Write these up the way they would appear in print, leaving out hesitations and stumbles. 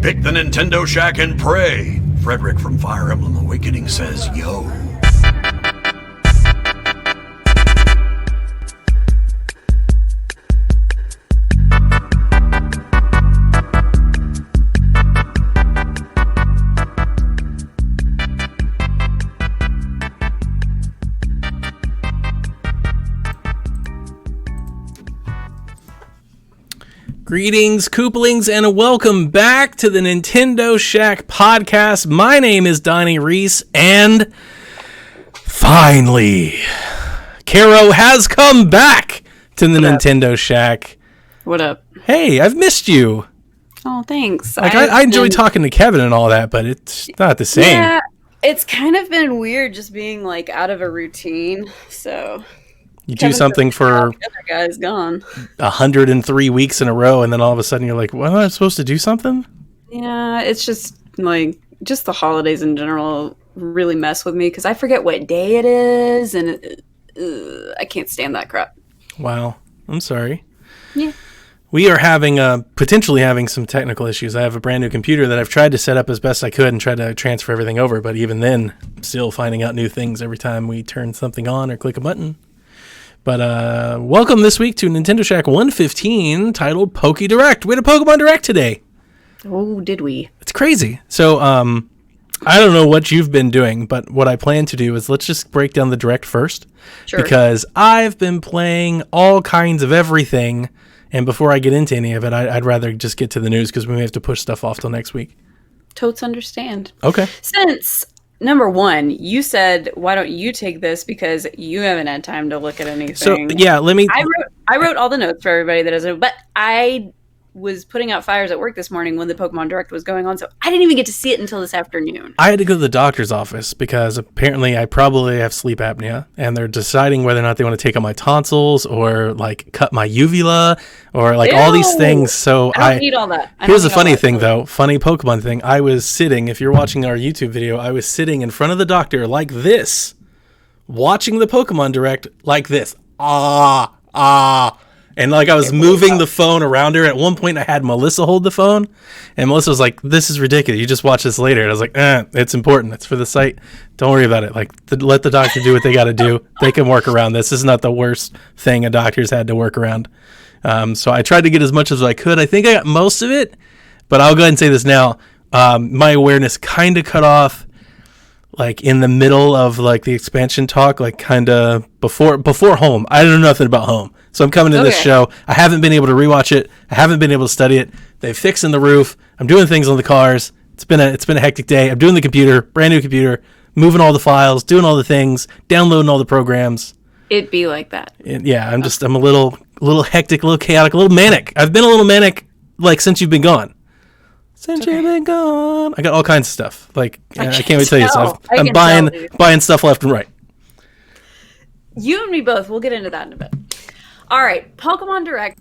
Pick the Nintendo Shack and pray. Frederick from Fire Emblem Awakening says, yo. Greetings, Koopalings, and welcome back to the Nintendo Shack podcast. My name is Donnie Reese, and finally, Caro has come back to the Nintendo Shack. What up? Hey, I've missed you. Oh, thanks. I enjoy talking to Kevin and all that, but it's not the same. Yeah, it's kind of been weird just being like out of a routine, so... You do something for the other guy's gone. 103 weeks in a row, and then all of a sudden you're like, well, I'm supposed to do something? Yeah, it's just like, just the holidays in general really mess with me because I forget what day it is, and I can't stand that crap. Wow. I'm sorry. Yeah. We are potentially having some technical issues. I have a brand new computer that I've tried to set up as best I could and try to transfer everything over, but even then, I'm still finding out new things every time we turn something on or click a button. But welcome this week to Nintendo Shack 115, titled Poke Direct. We had a Pokemon Direct today. Oh, did we? It's crazy. So I don't know what you've been doing, but what I plan to do is let's just break down the Direct first. Sure. Because I've been playing all kinds of everything, and before I get into any of it, I'd rather just get to the news because we may have to push stuff off till next week. Totes understand. Okay. Since... Number one, you said, why don't you take this because you haven't had time to look at anything. So, yeah, let me... I wrote all the notes for everybody that doesn't know, but I was putting out fires at work this morning when the Pokemon Direct was going on, so I didn't even get to see it until this afternoon. I had to go to the doctor's office because apparently I probably have sleep apnea, and they're deciding whether or not they want to take out my tonsils or, like, cut my uvula or, like, all these things. So I don't need all that. Here's the funny thing, though. Funny Pokemon thing. I was sitting, if you're watching our YouTube video, I was sitting in front of the doctor like this, watching the Pokemon Direct like this. And like I was moving the phone around her. At one point I had Melissa hold the phone, and Melissa was like, this is ridiculous. You just watch this later. And I was like, it's important. It's for the site. Don't worry about it. Like, let the doctor do what they got to do. They can work around this. This is not the worst thing a doctor's had to work around. So I tried to get as much as I could. I think I got most of it, but I'll go ahead and say this now. My awareness kind of cut off like in the middle of like the expansion talk, like kind of before home. I don't know nothing about home. So I'm coming to this show. I haven't been able to rewatch it. I haven't been able to study it. They're fixing the roof. I'm doing things on the cars. It's been a hectic day. I'm doing the computer, brand new computer, moving all the files, doing all the things, downloading all the programs. It'd be like that. And yeah, I'm a little hectic, a little chaotic, a little manic. I've been a little manic like since you've been gone. Since you've been gone. I got all kinds of stuff. Like I can't wait to tell you. So I'm buying stuff left and right. You and me both. We'll get into that in a bit. All right, Pokemon Direct.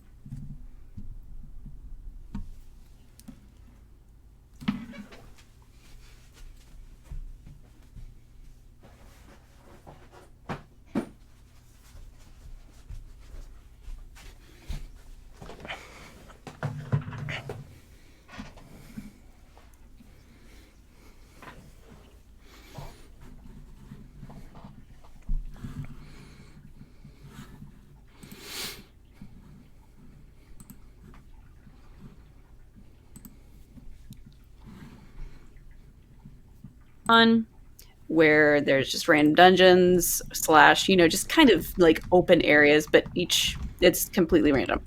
Where there's just random dungeons / just kind of like open areas, but it's completely random.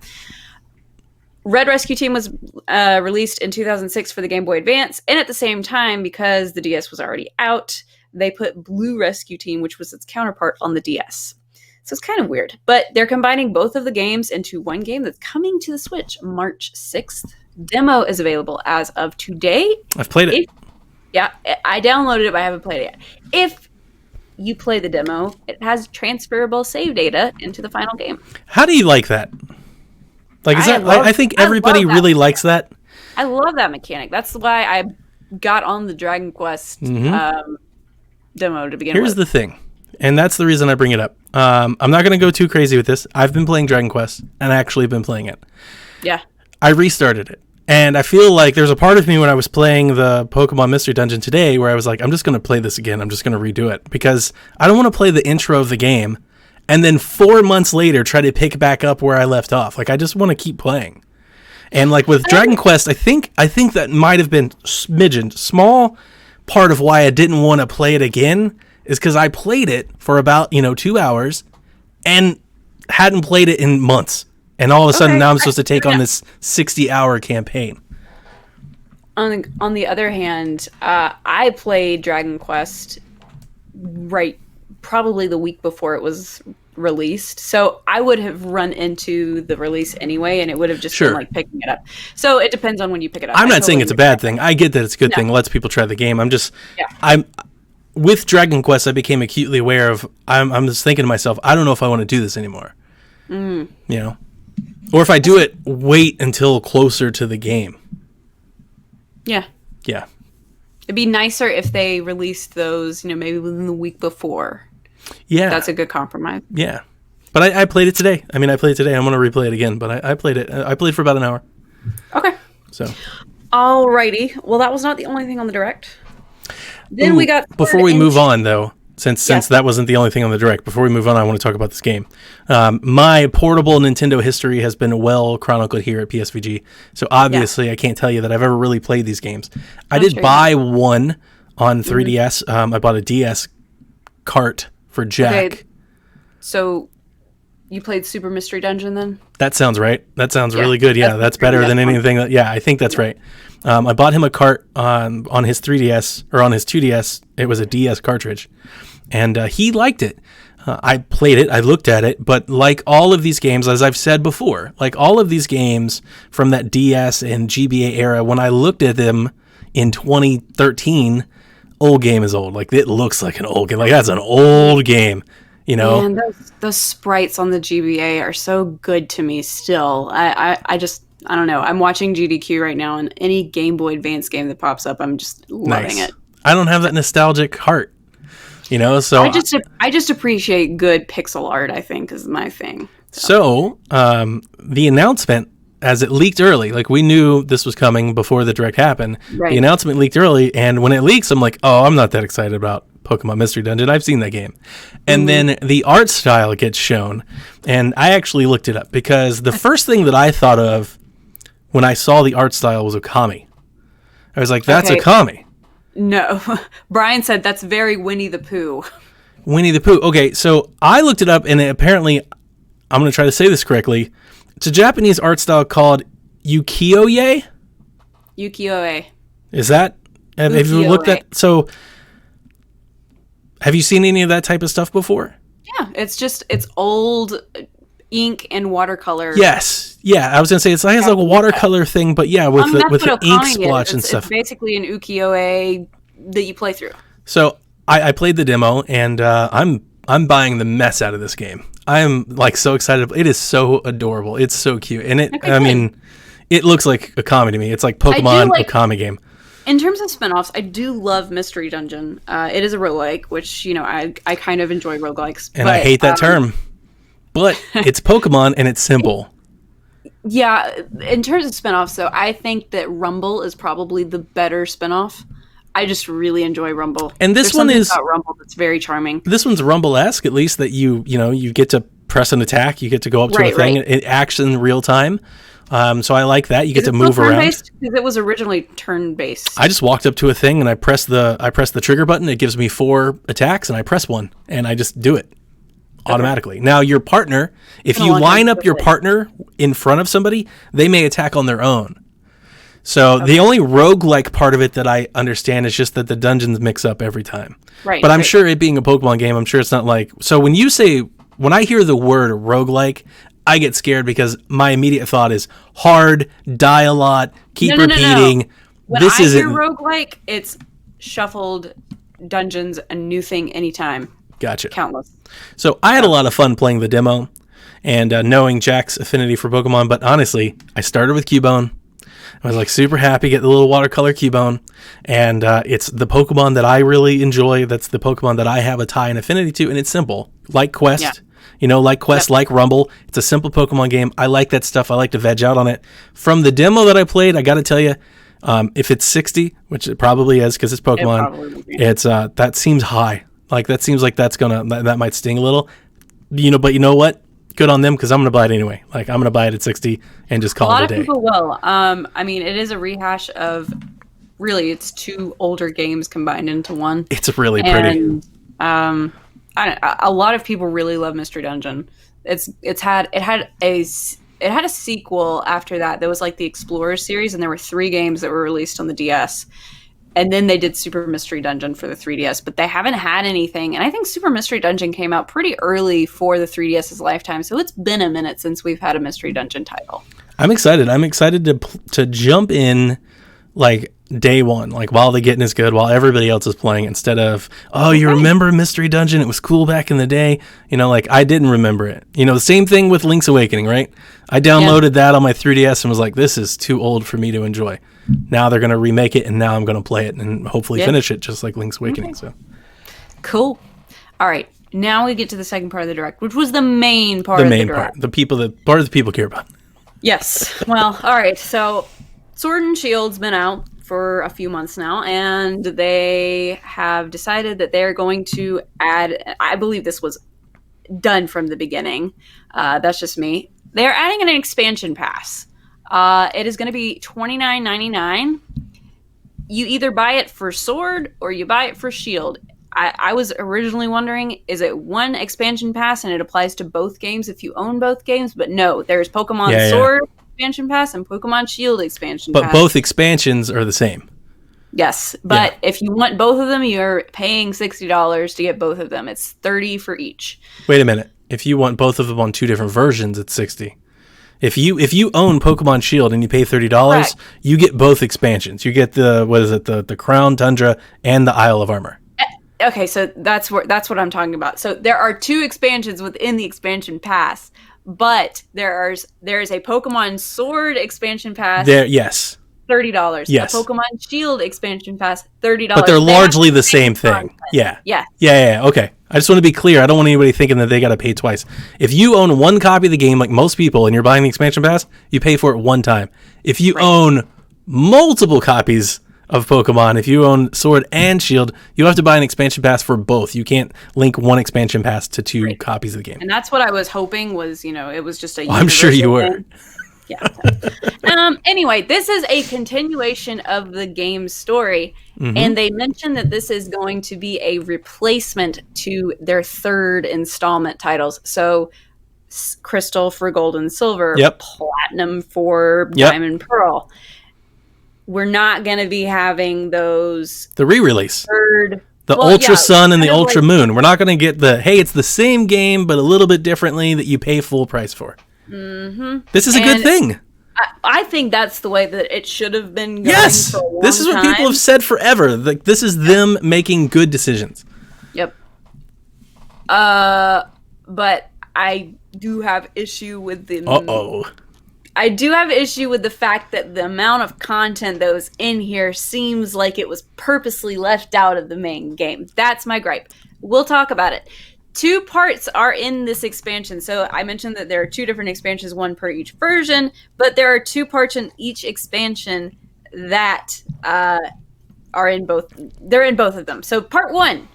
Red Rescue Team was released in 2006 for the Game Boy Advance, and at the same time, because the DS was already out, they put Blue Rescue Team, which was its counterpart, on the DS. So it's kind of weird, but they're combining both of the games into one game that's coming to the Switch March 6th. Demo is available as of today. I've played it. Yeah, I downloaded it, but I haven't played it yet. If you play the demo, it has transferable save data into the final game. How do you like that? Like, I think everybody really likes that. I love that mechanic. That's why I got on the Dragon Quest demo to begin with. Here's the thing, and that's the reason I bring it up. I'm not going to go too crazy with this. I've been playing Dragon Quest, and I actually been playing it. Yeah. I restarted it. And I feel like there's a part of me when I was playing the Pokemon Mystery Dungeon today where I was like, I'm just going to play this again. I'm just going to redo it because I don't want to play the intro of the game and then 4 months later try to pick back up where I left off. Like, I just want to keep playing. And like with Dragon Quest, I think that might have been small part of why I didn't want to play it again is because I played it for about 2 hours and hadn't played it in months. And all of a sudden, now I'm supposed to take on this 60-hour campaign. On the other hand, I played Dragon Quest probably the week before it was released. So I would have run into the release anyway, and it would have just been like picking it up. So it depends on when you pick it up. I'm not saying it's a bad thing. I get that it's a good thing. It lets people try the game. With Dragon Quest, I became acutely aware of, I'm just thinking to myself, I don't know if I want to do this anymore. Or if I do it, wait until closer to the game. Yeah. It'd be nicer if they released those, maybe within the week before. Yeah. That's a good compromise. Yeah. But I played it today. I played it today. I'm going to replay it again. But I played it. I played for about an hour. Okay. So. Alrighty. Well, that was not the only thing on the Direct. Then we got... Before we move on, though, since that wasn't the only thing on the Direct, before we move on, I want to talk about this game. My portable Nintendo history has been well chronicled here at PSVG. So obviously, I can't tell you that I've ever really played these games. I did buy one on 3DS. I bought a DS cart for Jack. Okay. So you played Super Mystery Dungeon then? That sounds right. That sounds really good. Yeah, that's better than anything. I think that's right. I bought him a cart on his 3DS, or on his 2DS. It was a DS cartridge. And he liked it. I played it. I looked at it. But like all of these games, as I've said before, like all of these games from that DS and GBA era, when I looked at them in 2013, old game is old. Like, it looks like an old game. Like, that's an old game, Man, those sprites on the GBA are so good to me still. I don't know. I'm watching GDQ right now, and any Game Boy Advance game that pops up, I'm just loving it. I don't have that nostalgic heart, so... I just appreciate good pixel art, I think, is my thing. So, the announcement, as it leaked early, like we knew this was coming before the Direct happened, the announcement leaked early, and when it leaks, I'm like, oh, I'm not that excited about Pokemon Mystery Dungeon. I've seen that game. And then the art style gets shown, and I actually looked it up, because the first thing that I thought of when I saw the art style was Okami. I was like, that's Okami. No. Brian said that's very Winnie the Pooh. Winnie the Pooh. Okay, so I looked it up, and apparently, I'm going to try to say this correctly, it's a Japanese art style called ukiyo-e. Ukiyo-e. Is that? Have you looked at? So, have you seen any of that type of stuff before? Yeah, it's old ink and watercolor. Yes. Yeah, I was going to say it has like a watercolor thing, but yeah, with the ink splotch and stuff. It's basically an ukiyo-e that you play through. So, I played the demo, and I'm buying the mess out of this game. I am like so excited. It is so adorable. It's so cute. And it looks like Okami to me. It's like Pokemon Okami game. In terms of spinoffs, I do love Mystery Dungeon. It is a roguelike, which, I kind of enjoy roguelikes. And I hate that term. But it's Pokemon and it's simple. Yeah, in terms of spinoffs, though, I think that Rumble is probably the better spinoff. I just really enjoy Rumble. And this one is about Rumble that's very charming. This one's Rumble-esque, at least, that you get to press an attack, you get to go up to a thing, it acts in real time. So I like that. You get to move around. Because it was originally turn-based. I just walked up to a thing and I press the trigger button. It gives me 4 attacks, and I press one, and I just do it automatically. Now, your partner, if you line up your partner in front of somebody, they may attack on their own. So the only roguelike part of it that I understand is just that the dungeons mix up every time. Right. But I'm sure it being a Pokemon game, I'm sure it's not like... So when I hear the word roguelike, I get scared because my immediate thought is hard, die a lot, keep repeating. No. When I hear roguelike, it's shuffled dungeons, a new thing anytime. Gotcha. Countless. So I had a lot of fun playing the demo and knowing Jack's affinity for Pokemon, but honestly, I started with Cubone. I was like super happy, get the little watercolor Cubone, and it's the Pokemon that I really enjoy. That's the Pokemon that I have a tie and affinity to, and it's simple. Like Quest, like Quest, like Rumble. It's a simple Pokemon game. I like that stuff. I like to veg out on it. From the demo that I played, I got to tell you, if it's 60, which it probably is because it's Pokemon, it's that seems high. Like that seems like that might sting a little. But you know what? Good on them because I'm going to buy it anyway. Like I'm going to buy it at 60 and just call it a day. A lot of people will. I mean, it is a rehash of really it's 2 older games combined into one. It's really pretty. And a lot of people really love Mystery Dungeon. It had a sequel after that. There was like the Explorer series, and there were 3 games that were released on the DS. And then they did Super Mystery Dungeon for the 3DS, but they haven't had anything. And I think Super Mystery Dungeon came out pretty early for the 3DS's lifetime, so it's been a minute since we've had a Mystery Dungeon title. I'm excited. I'm excited to jump in like day one, like while the getting is good, while everybody else is playing, instead of, you remember Mystery Dungeon? It was cool back in the day. Like I didn't remember it. The same thing with Link's Awakening, right? I downloaded that on my 3DS and was like, this is too old for me to enjoy. Now they're going to remake it, and now I'm going to play it and hopefully finish it just like Link's Awakening. So cool. All right. Now we get to the second part of the Direct, which was the main part of the Direct. The part of the people care about. Yes. Well, all right. So Sword and Shield's been out for a few months now, and they have decided that they're going to add, I believe this was done from the beginning. That's just me. They're adding an expansion pass. It is going to be $29.99. You either buy it for Sword or you buy it for Shield. I was originally wondering, is it one expansion pass and it applies to both games if you own both games? But no, there's Pokemon Sword expansion pass and Pokemon Shield expansion pass. But both expansions are the same. Yes, but if you want both of them, you're paying $60 to get both of them. It's $30 for each. Wait a minute. If you want both of them on 2 different versions, it's $60. If you own Pokemon Shield and you pay $30, you get both expansions. You get the Crown Tundra and the Isle of Armor. Okay, so that's what I'm talking about. So there are 2 expansions within the expansion pass, but there is a Pokemon Sword expansion pass. Yes. $30. Yes. A Pokemon Shield expansion pass, $30. But they're largely the same thing. Yeah. Okay. I just want to be clear. I don't want anybody thinking that they got to pay twice. If you own one copy of the game, like most people, and you're buying the expansion pass, you pay for it one time. If you own multiple copies of Pokemon, if you own Sword and Shield, you have to buy an expansion pass for both. You can't link one expansion pass to 2 copies of the game. And that's what I was hoping was, it was just a I'm sure you were. Yeah. Anyway, this is a continuation of the game's story, and they mentioned that this is going to be a replacement to their 3rd installment titles. So, Crystal for Gold and Silver, Platinum for Diamond and Pearl. We're not going to be having those. The re-release. The Well, Ultra yeah, Sun and the kind of Ultra Moon. We're not going to get it's the same game, but a little bit differently that you pay full price for. Mm-hmm. This is a good thing. I think that's the way that it should have been going for a long This is what people have said forever. Like, this is them making good decisions. Yep. But I do have issue with the... I do have issue with the fact that the amount of content that was in here seems like it was purposely left out of the main game. That's my gripe. We'll talk about it. 2 parts are in this expansion. So I mentioned that there are 2 different expansions, 1 per each version, but there are 2 parts in each expansion that are in both. They're in both of them. So part 1,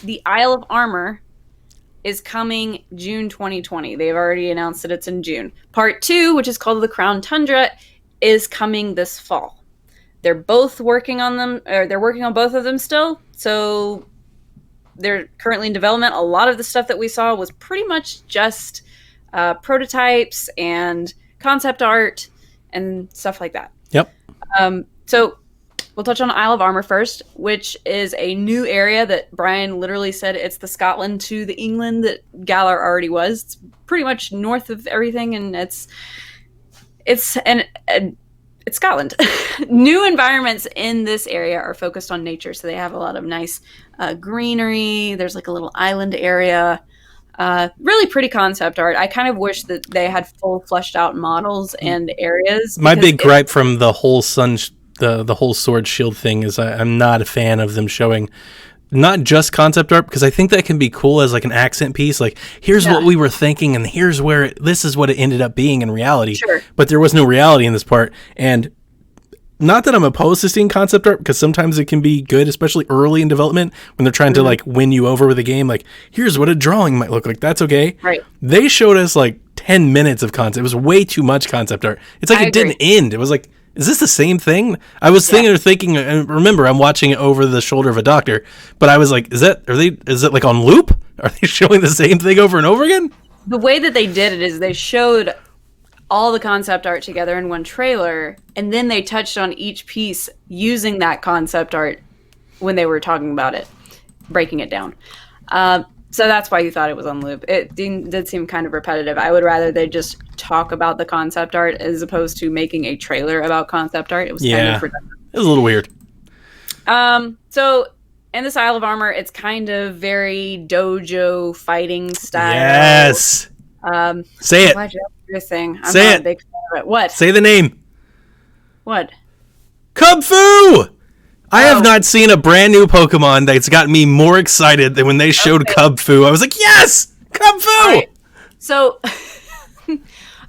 the Isle of Armor, is coming June 2020. They've already announced that it's in June. Part 2, which is called the Crown Tundra, is coming this fall. They're both working on them, or they're working on both of them still. So they're currently in development. A lot of the stuff that we saw was pretty much just prototypes and concept art and stuff like that. Yep. So we'll touch on Isle of Armor first, which is a new area that Brian literally said it's the Scotland to the England that Galar already was. It's pretty much north of everything, and it's Scotland. New environments in this area are focused on nature, so they have a lot of nice greenery. There's like a little island area. Really pretty concept art. I kind of wish that they had full fleshed out models and areas. My big gripe from the whole the whole sword shield thing is I'm not a fan of them showing not just concept art, because I think that can be cool as like an accent piece. Like, here's what we were thinking, and here's where this is what it ended up being in reality. Sure. But there was no reality in this part. And not that I'm opposed to seeing concept art, because sometimes it can be good, especially early in development when they're trying to like win you over with a game. Like, here's what a drawing might look like. That's okay. Right. They showed us like 10 minutes of concept. It was way too much concept art. It's like didn't end. It was like, is this the same thing? I was thinking, and remember, I'm watching it over the shoulder of a doctor, but I was like, is it like on loop? Are they showing the same thing over and over again? The way that they did it is they showed all the concept art together in one trailer, and then they touched on each piece using that concept art when they were talking about it, breaking it down. So that's why you thought it was on loop. It did seem kind of repetitive. I would rather they just talk about the concept art as opposed to making a trailer about concept art. It was kind of redundant. It was a little weird. So in this Isle of Armor, it's kind of very dojo fighting style. Yes. Say it. Your thing. I'm Say not it. a big fan of it. What? Say the name. What? Kung Fu! I have not seen a brand new Pokemon that's got me more excited than when they showed Kung Fu. I was like, yes! Kung Fu! Right. So,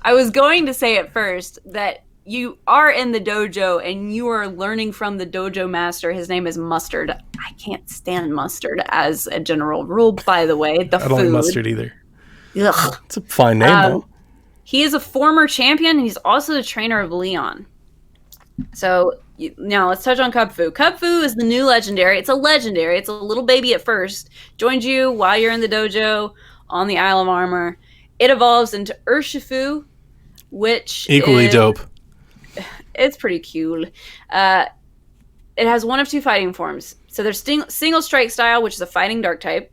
I was going to say at first that you are in the dojo and you are learning from the dojo master. His name is Mustard. I can't stand mustard as a general rule, by the way. I don't like mustard either. Ugh. It's a fine name, though. He is a former champion, and he's also the trainer of Leon. So, now let's touch on Kung Fu. Kung Fu is the new legendary. It's a legendary. It's a little baby at first. Joins you while you're in the dojo on the Isle of Armor. It evolves into Urshifu, which equally dope. It's pretty cool. It has one of two fighting forms. So there's single strike style, which is a fighting dark type,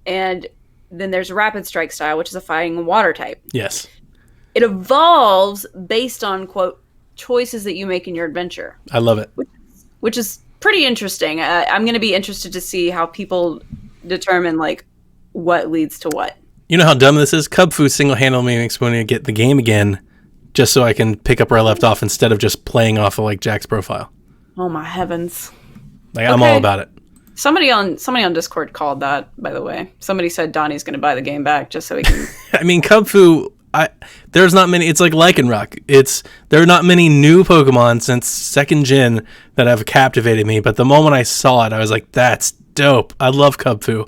and then there's rapid strike style, which is a fighting water type. Yes. It evolves based on, quote, choices that you make in your adventure. I love it. Which is pretty interesting. I'm going to be interested to see how people determine, like, what leads to what. You know how dumb this is? Kung Fu single-handedly makes me want to get the game again just so I can pick up where I left off instead of just playing off of, like, Jack's profile. Oh, my heavens. Like, I'm all about it. Somebody on Discord called that, by the way. Somebody said Donnie's going to buy the game back just so he can... I mean, Kung Fu... there's not many. It's like Lycanroc. There are not many new Pokemon since second gen that have captivated me. But the moment I saw it, I was like, "That's dope." I love Kung Fu.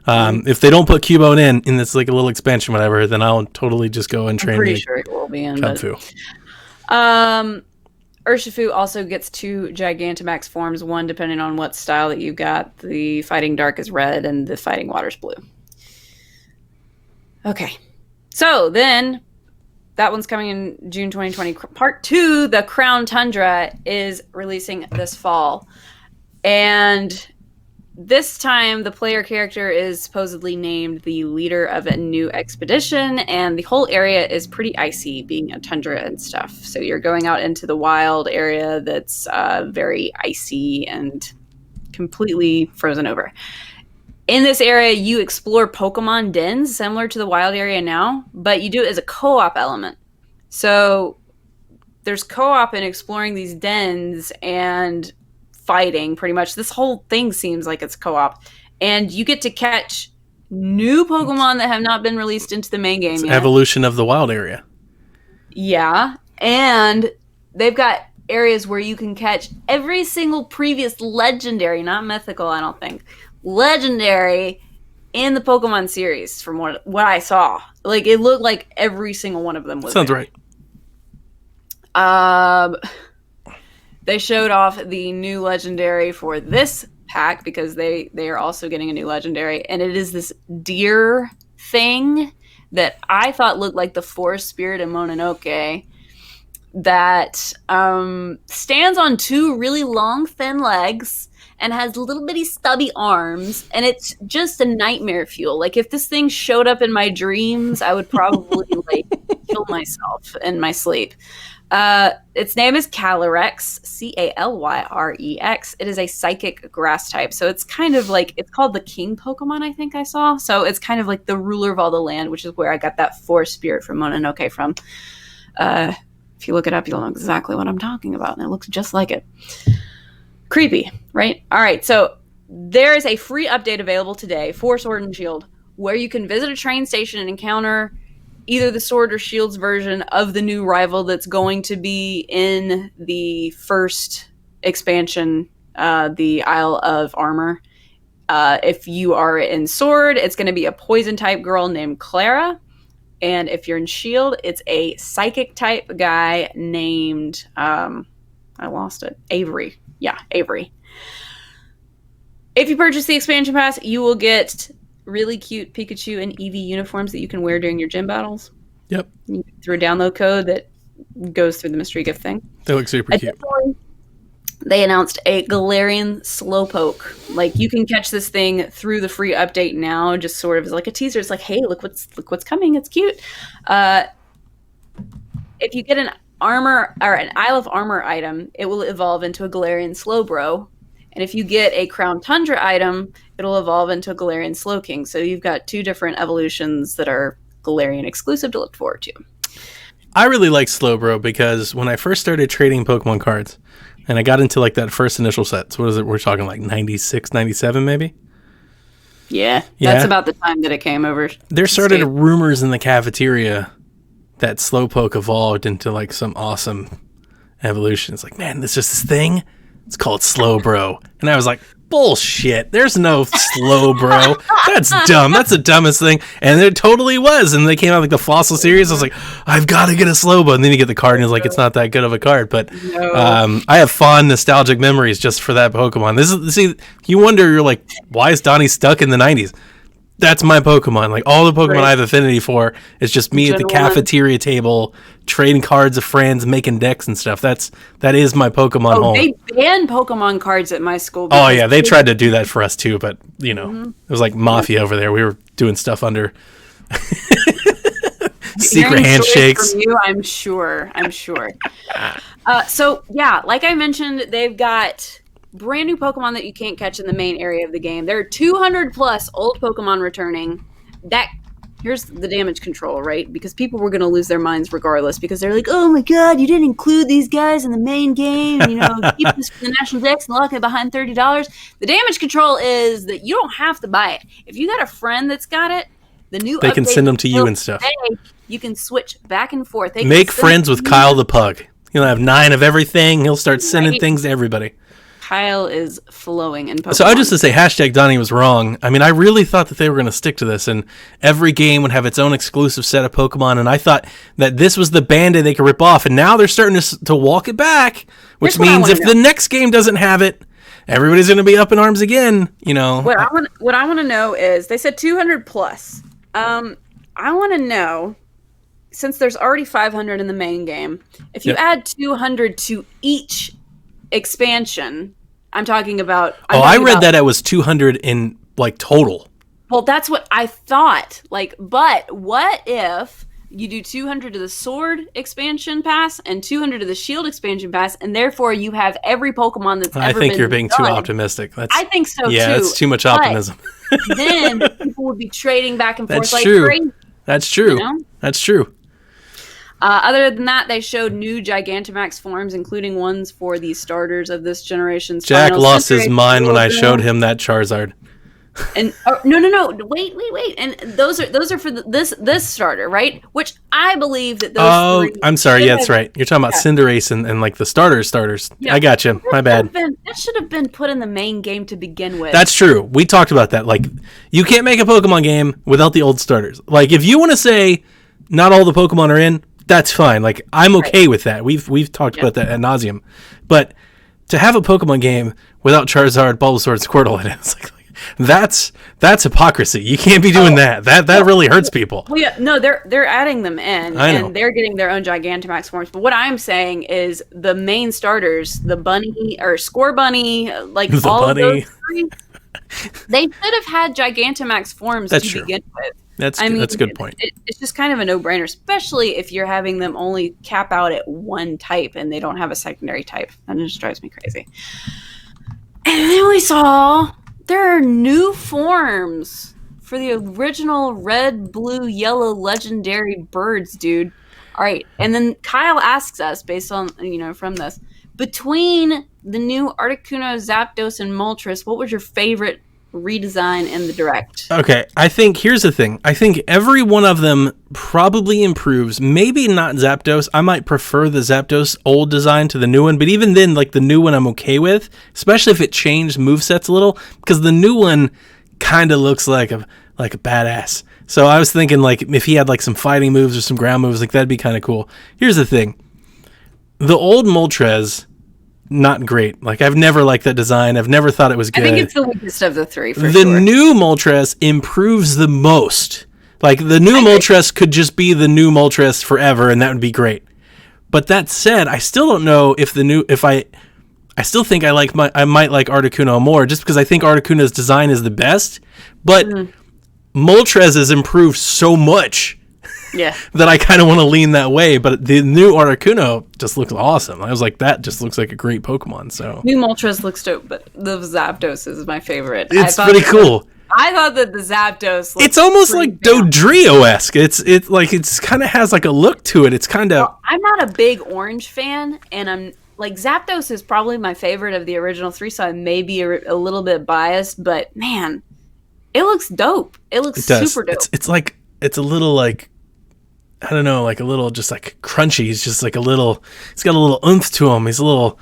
If they don't put Cubone in this like a little expansion, whatever, then I'll totally just go and train. I'm pretty sure it will be in Kung Fu. Urshifu also gets 2 Giganta Max Forms, one depending on what style that you got. The Fighting Dark is red, and the Fighting Water is blue. Okay. So then, that one's coming in June 2020. Part 2, the Crown Tundra, is releasing this fall. And this time, the player character is supposedly named the leader of a new expedition, and the whole area is pretty icy, being a tundra and stuff. So you're going out into the wild area that's very icy and completely frozen over. In this area, you explore Pokemon dens, similar to the wild area now, but you do it as a co-op element. So there's co-op in exploring these dens and fighting, pretty much. This whole thing seems like it's co-op. And you get to catch new Pokemon that have not been released into the main game yet. Evolution of the wild area. Yeah, and they've got areas where you can catch every single previous legendary, not mythical, I don't think, legendary in the Pokemon series from what I saw. Like, it looked like every single one of them was Sounds there. right. They showed off the new legendary for this pack because they are also getting a new legendary, and it is this deer thing that I thought looked like the forest spirit in Mononoke that stands on 2 really long, thin legs and has little bitty stubby arms, and it's just a nightmare fuel. Like, if this thing showed up in my dreams, I would probably like kill myself in my sleep. Its name is Calyrex, Calyrex. It is a psychic grass type, so it's kind of like, it's called the king Pokemon, I think I saw. So it's kind of like the ruler of all the land, which is where I got that forest spirit from Mononoke from. If you look it up, you'll know exactly what I'm talking about, and it looks just like it. Creepy, right? All right, so there is a free update available today for Sword and Shield where you can visit a train station and encounter either the Sword or Shield's version of the new rival that's going to be in the first expansion, the Isle of Armor. If you are in Sword, it's going to be a poison type girl named Clara. And if you're in Shield, it's a psychic type guy named, I lost it, Avery. Yeah, Avery. If you purchase the expansion pass, you will get really cute Pikachu and Eevee uniforms that you can wear during your gym battles. Yep. Through a download code that goes through the mystery gift thing. They look super cute. They announced a Galarian Slowpoke. Like, you can catch this thing through the free update now, just sort of as like a teaser. It's like, hey, look what's coming. It's cute. If you get an armor or an Isle of Armor item, it will evolve into a Galarian Slowbro. And if you get a Crown Tundra item, it'll evolve into a Galarian Slowking. So you've got 2 different evolutions that are Galarian exclusive to look forward to. I really like Slowbro because when I first started trading Pokemon cards, and I got into like that first initial set, so what is it? We're talking like 96, 97 maybe? Yeah, that's about the time that it came over. There started rumors in the cafeteria that Slowpoke evolved into like some awesome evolution. It's like, man, there's just this thing. It's called Slowbro. And I was like, bullshit. There's no Slowbro. That's dumb. That's the dumbest thing. And it totally was. And they came out like the Fossil series. I was like, I've got to get a Slowbro. And then you get the card and it's like, it's not that good of a card. But I have fond nostalgic memories just for that Pokemon. See, you wonder, you're like, why is Donnie stuck in the 90s? That's my Pokemon. Like, all the Pokemon I have affinity for is just me at the cafeteria table trading cards with friends, making decks and stuff. That is my Pokemon home. They banned Pokemon cards at my school. Oh yeah, they tried to do that for us too, but you know, it was like mafia over there. We were doing stuff under secret handshakes. From you, I'm sure. So yeah, like I mentioned, they've got brand new Pokemon that you can't catch in the main area of the game. There are 200 plus old Pokemon returning. Here's the damage control, right? Because people were going to lose their minds regardless, because they're like, oh my god, you didn't include these guys in the main game, keep this for the national decks and lock it behind $30. The damage control is that you don't have to buy it. If you got a friend that's got it, they can send them to you and stuff. You can switch back and forth. Make friends with Kyle the Pug. He'll have 9 of everything. He'll start sending things to everybody. Kyle is flowing in Pokemon. So I just to say, #Donnie was wrong. I mean, I really thought that they were going to stick to this, and every game would have its own exclusive set of Pokemon, and I thought that this was the Band-Aid they could rip off, and now they're starting to walk it back, which means if the next game doesn't have it, everybody's going to be up in arms again, What I want to know is, they said 200 plus. I want to know, since there's already 500 in the main game, if you add 200 to each expansion, I read that it was 200 in like total. Well, that's what I thought. But what if you do 200 to the Sword expansion pass and 200 to the Shield expansion pass, and therefore you have every Pokemon that's ever been. I think you're being too optimistic. I think so too. Yeah, that's too much optimism. Then people would be trading back and forth like true. Crazy. That's true. That's true. Other than that, they showed new Giganta Max Forms, including ones for the starters of this generation's. Jack lost his mind when I showed him that Charizard. And no, wait, and those are for this starter, right? Which I believe that those. Oh, I'm sorry. Yeah, that's right. You're talking about Cinderace and like the starters. Yeah. I got you. My bad. That should have been put in the main game to begin with. That's true. We talked about that. Like, you can't make a Pokemon game without the old starters. Like, if you want to say not all the Pokemon are in, that's fine. Like, I'm okay with that. We've talked about that ad nauseum. But to have a Pokemon game without Charizard, Bulbasaur, and Squirtle in it, it's like that's hypocrisy. You can't be doing that. That really hurts people. Well, yeah, no, they're adding them in, and they're getting their own Gigantamax forms. But what I'm saying is the main starters, the Bunny or Score Bunny, like the all bunny. Of those three, they should have had Gigantamax forms to begin with. That's a good point. It's just kind of a no-brainer, especially if you're having them only cap out at one type and they don't have a secondary type. That just drives me crazy. And then we saw there are new forms for the original red, blue, yellow legendary birds, dude. All right. And then Kyle asks us, based on, from this, between the new Articuno, Zapdos, and Moltres, what was your favorite redesign in the Direct? Okay, here's the thing. I think every one of them probably improves. Maybe not Zapdos. I might prefer the Zapdos old design to the new one, but even then, like the new one I'm okay with, especially if it changed movesets a little, because the new one kind of looks like a badass. So I was thinking like if he had like some fighting moves or some ground moves, like that'd be kind of cool. Here's the thing. The old Moltres, not great. Like I've never liked that design. I've never thought it was good. I think it's the weakest of the three, for the sure. new Moltres improves the most. Like the new Moltres could just be the new Moltres forever, and that would be great. But that said, I still don't know if I still think I might like Articuno more, just because I think Articuno's design is the best. But Moltres has improved so much. Yeah. That I kind of want to lean that way, but the new Articuno just looks awesome. I was like, that just looks like a great Pokemon. So new Moltres looks dope, but the Zapdos is my favorite. It's pretty cool. I thought that the Zapdos it's almost like Dodrio-esque. It's like it's kind of has like a look to it. It's kind of I'm not a big orange fan, and I'm like Zapdos is probably my favorite of the original three, so I may be a little bit biased, but man, it looks dope. It looks super dope. It's like it's a little like I don't know, like a little just like crunchy. He's just like he's got a little oomph to him. He's a little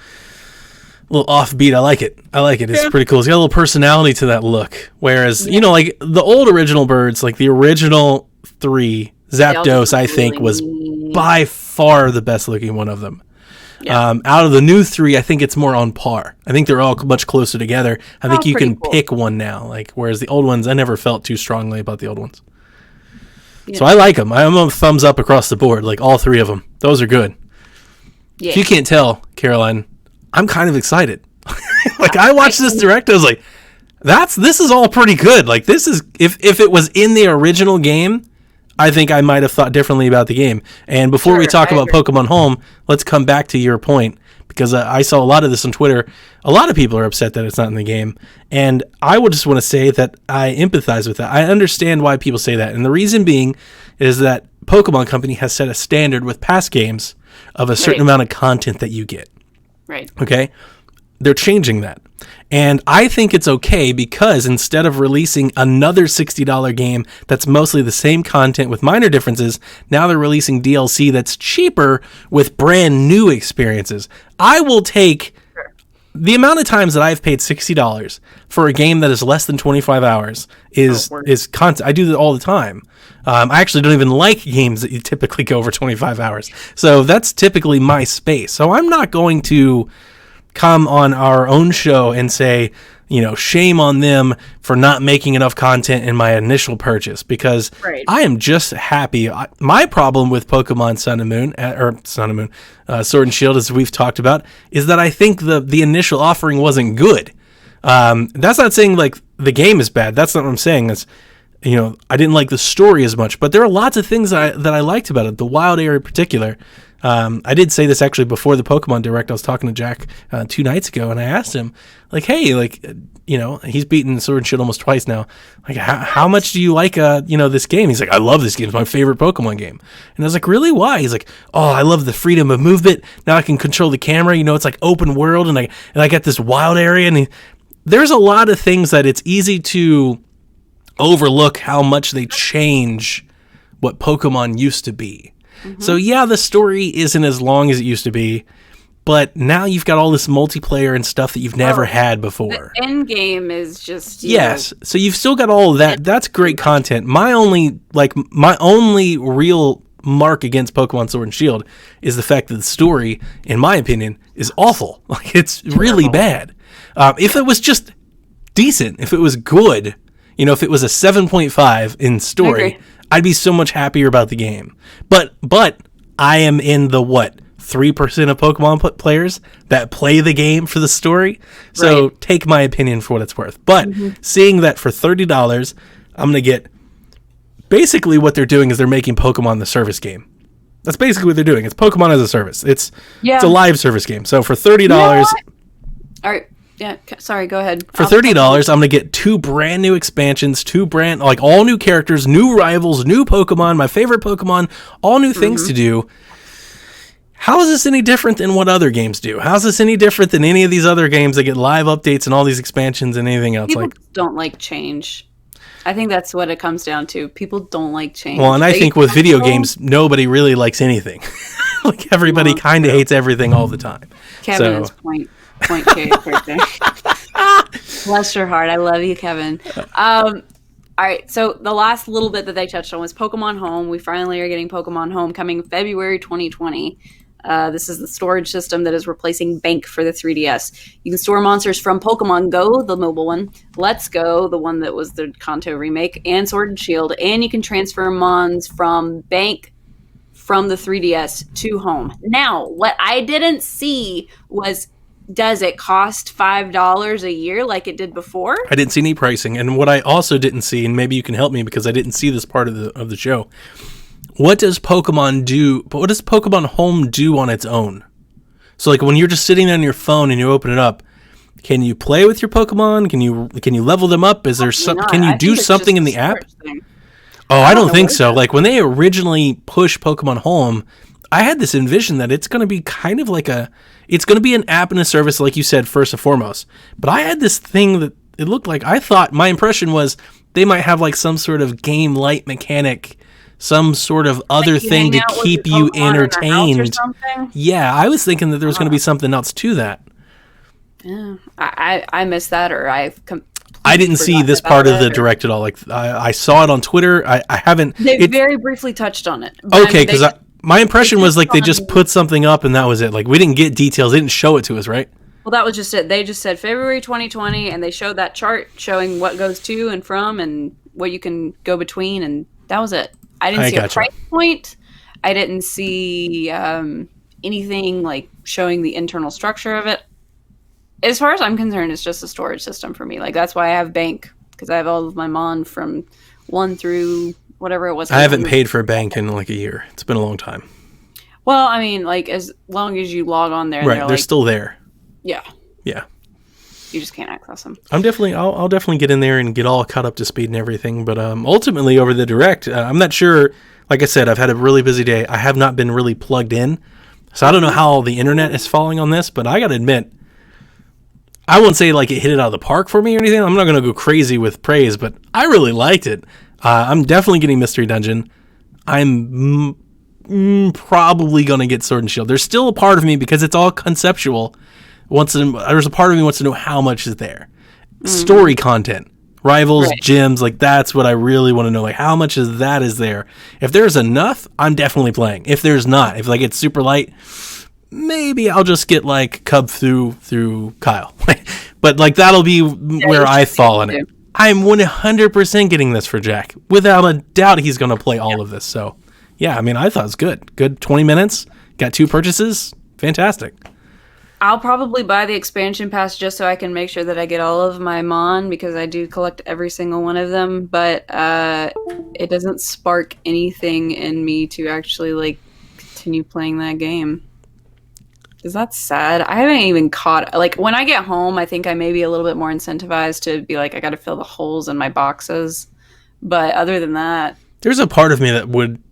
offbeat. I like it. It's pretty cool. He's got a little personality to that look. Whereas, like the old original birds, like the original three, Zapdos, I think was by far the best looking one of them. Yeah. Out of the new three, I think it's more on par. I think they're all much closer together. I think you can pick one now. Like, whereas the old ones, I never felt too strongly about the old ones. Yeah. So I like them. I'm a thumbs up across the board, like all three of them. Those are good. Yeah. If you can't tell, Caroline, I'm kind of excited. Like I watched this Direct, I was like, this is all pretty good. Like this is if it was in the original game, I think I might have thought differently about the game. And before we talk about Pokemon Home, let's come back to your point, because I saw a lot of this on Twitter. A lot of people are upset that it's not in the game. And I would just want to say that I empathize with that. I understand why people say that. And the reason being is that Pokemon Company has set a standard with past games of a certain amount of content that you get. Right. Okay? They're changing that. And I think it's okay because instead of releasing another $60 game that's mostly the same content with minor differences, now they're releasing DLC that's cheaper with brand new experiences. I will take the amount of times that I've paid $60 for a game that is less than 25 hours is content. I do that all the time. I actually don't even like games that you typically go over 25 hours. So that's typically my space. So I'm not going to come on our own show and say, shame on them for not making enough content in my initial purchase, because I am just happy. My problem with Pokemon Sword and Shield, as we've talked about, is that I think the initial offering wasn't good. That's not saying like the game is bad. That's not what I'm saying. It's, I didn't like the story as much, but there are lots of things that I liked about it. The wild area in particular. I did say this actually before the Pokemon Direct. I was talking to Jack 2 nights ago, and I asked him, like, hey, like, he's beaten Sword and Shield almost twice now. Like, how much do you like, this game? He's like, I love this game. It's my favorite Pokemon game. And I was like, really? Why? He's like, oh, I love the freedom of movement. Now I can control the camera. It's like open world, and I got this wild area. And there's a lot of things that it's easy to overlook how much they change what Pokemon used to be. Mm-hmm. So yeah, the story isn't as long as it used to be, but now you've got all this multiplayer and stuff that you've never had before. The end game is just yes. So you've still got all of that. That's great content. My only real mark against Pokemon Sword and Shield is the fact that the story, in my opinion, is awful. Like it's really bad. If it was just decent, if it was good, if it was a 7.5 in story, I'd be so much happier about the game. But I am in the 3% of Pokemon players that play the game for the story. So take my opinion for what it's worth. But seeing that for $30, I'm going to get basically what they're doing is they're making Pokemon the service game. That's basically what they're doing. It's Pokemon as a service. It's a live service game. So for $30, all right. Yeah, sorry, go ahead. For $30, I'm going to get 2 brand new expansions, 2 all new characters, new rivals, new Pokemon, my favorite Pokemon, all new things to do. How is this any different than what other games do? How is this any different than any of these other games that get live updates and all these expansions and anything else? People don't like change. I think that's what it comes down to. People don't like change. Well, and I think with video games, nobody really likes anything. Like everybody kind of hates everything all the time. Kevin is point K right there. Bless your heart. I love you, Kevin. All right. So the last little bit that they touched on was Pokemon Home. We finally are getting Pokemon Home coming February 2020. This is the storage system that is replacing Bank for the 3DS. You can store monsters from Pokemon Go, the mobile one, Let's Go, the one that was the Kanto remake, and Sword and Shield, and you can transfer mons from Bank from the 3DS to Home. Now, what I didn't see was, does it cost $5 a year like it did before? I didn't see any pricing, and what I also didn't see, and maybe you can help me because I didn't see this part of the show. What does Pokemon do? What does Pokemon Home do on its own? So, like when you're just sitting there on your phone and you open it up, can you play with your Pokemon? Can you level them up? Is there some? Can you do something in the app? Oh, I don't think so. Like when they originally pushed Pokemon Home, I had this envision that it's going to be kind of like it's going to be an app and a service, like you said, first and foremost. But I had this thing that it looked like. I thought my impression was they might have like some sort of game light mechanic. Some sort of other thing to keep you entertained. Yeah, I was thinking that there was going to be something else to that. Yeah, I missed that, or I didn't see this part of the direct at all. Like I saw it on Twitter. I haven't. They very briefly touched on it. Okay, because my impression was like they just put something up and that was it. Like we didn't get details. They didn't show it to us, right? Well, that was just it. They just said February 2020, and they showed that chart showing what goes to and from and what you can go between, and that was it. I didn't see a price point. I didn't see anything like showing the internal structure of it. As far as I'm concerned, it's just a storage system for me. Like that's why I have Bank, because I have all of my Mon from 1 through whatever it was. I haven't paid for Bank in like a year. It's been a long time. Well, I mean, like as long as you log on there, right? They're still there. Yeah. Yeah. You just can't access them. I'll definitely get in there and get all caught up to speed and everything. But ultimately, over the direct, I'm not sure. Like I said, I've had a really busy day. I have not been really plugged in, so I don't know how the internet is falling on this. But I got to admit, I won't say like it hit it out of the park for me or anything. I'm not going to go crazy with praise, but I really liked it. I'm definitely getting Mystery Dungeon. I'm probably going to get Sword and Shield. There's still a part of me, because it's all conceptual. There's a part of me wants to know how much is there. Story content, rivals, gyms, like that's what I really want to know. Like how much is there? If there's enough, I'm definitely playing. If there's not, if like it's super light, maybe I'll just get like Cub through Kyle. But like that'll be where I fall in it. I'm 100% getting this for Jack. Without a doubt, he's going to play all of this. So yeah, I mean, I thought it was good. Good 20 minutes. Got 2 purchases. Fantastic. I'll probably buy the expansion pass just so I can make sure that I get all of my Mon, because I do collect every single one of them, but it doesn't spark anything in me to actually like continue playing that game. Is that sad? I haven't even caught, like when I get home, I think I may be a little bit more incentivized to be like, I got to fill the holes in my boxes. But other than that, there's a part of me that would.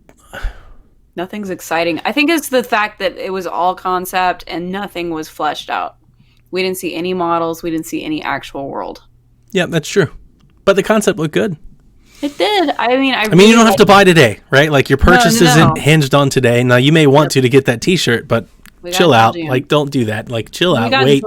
Nothing's exciting. I think it's the fact that it was all concept and nothing was fleshed out. We didn't see any models. We didn't see any actual world. Yeah, that's true. But the concept looked good. It did. I mean, you don't have to buy today, right? Like your purchase isn't hinged on today. Now you may want to get that T-shirt, but chill out. Like don't do that. Like chill out. Wait.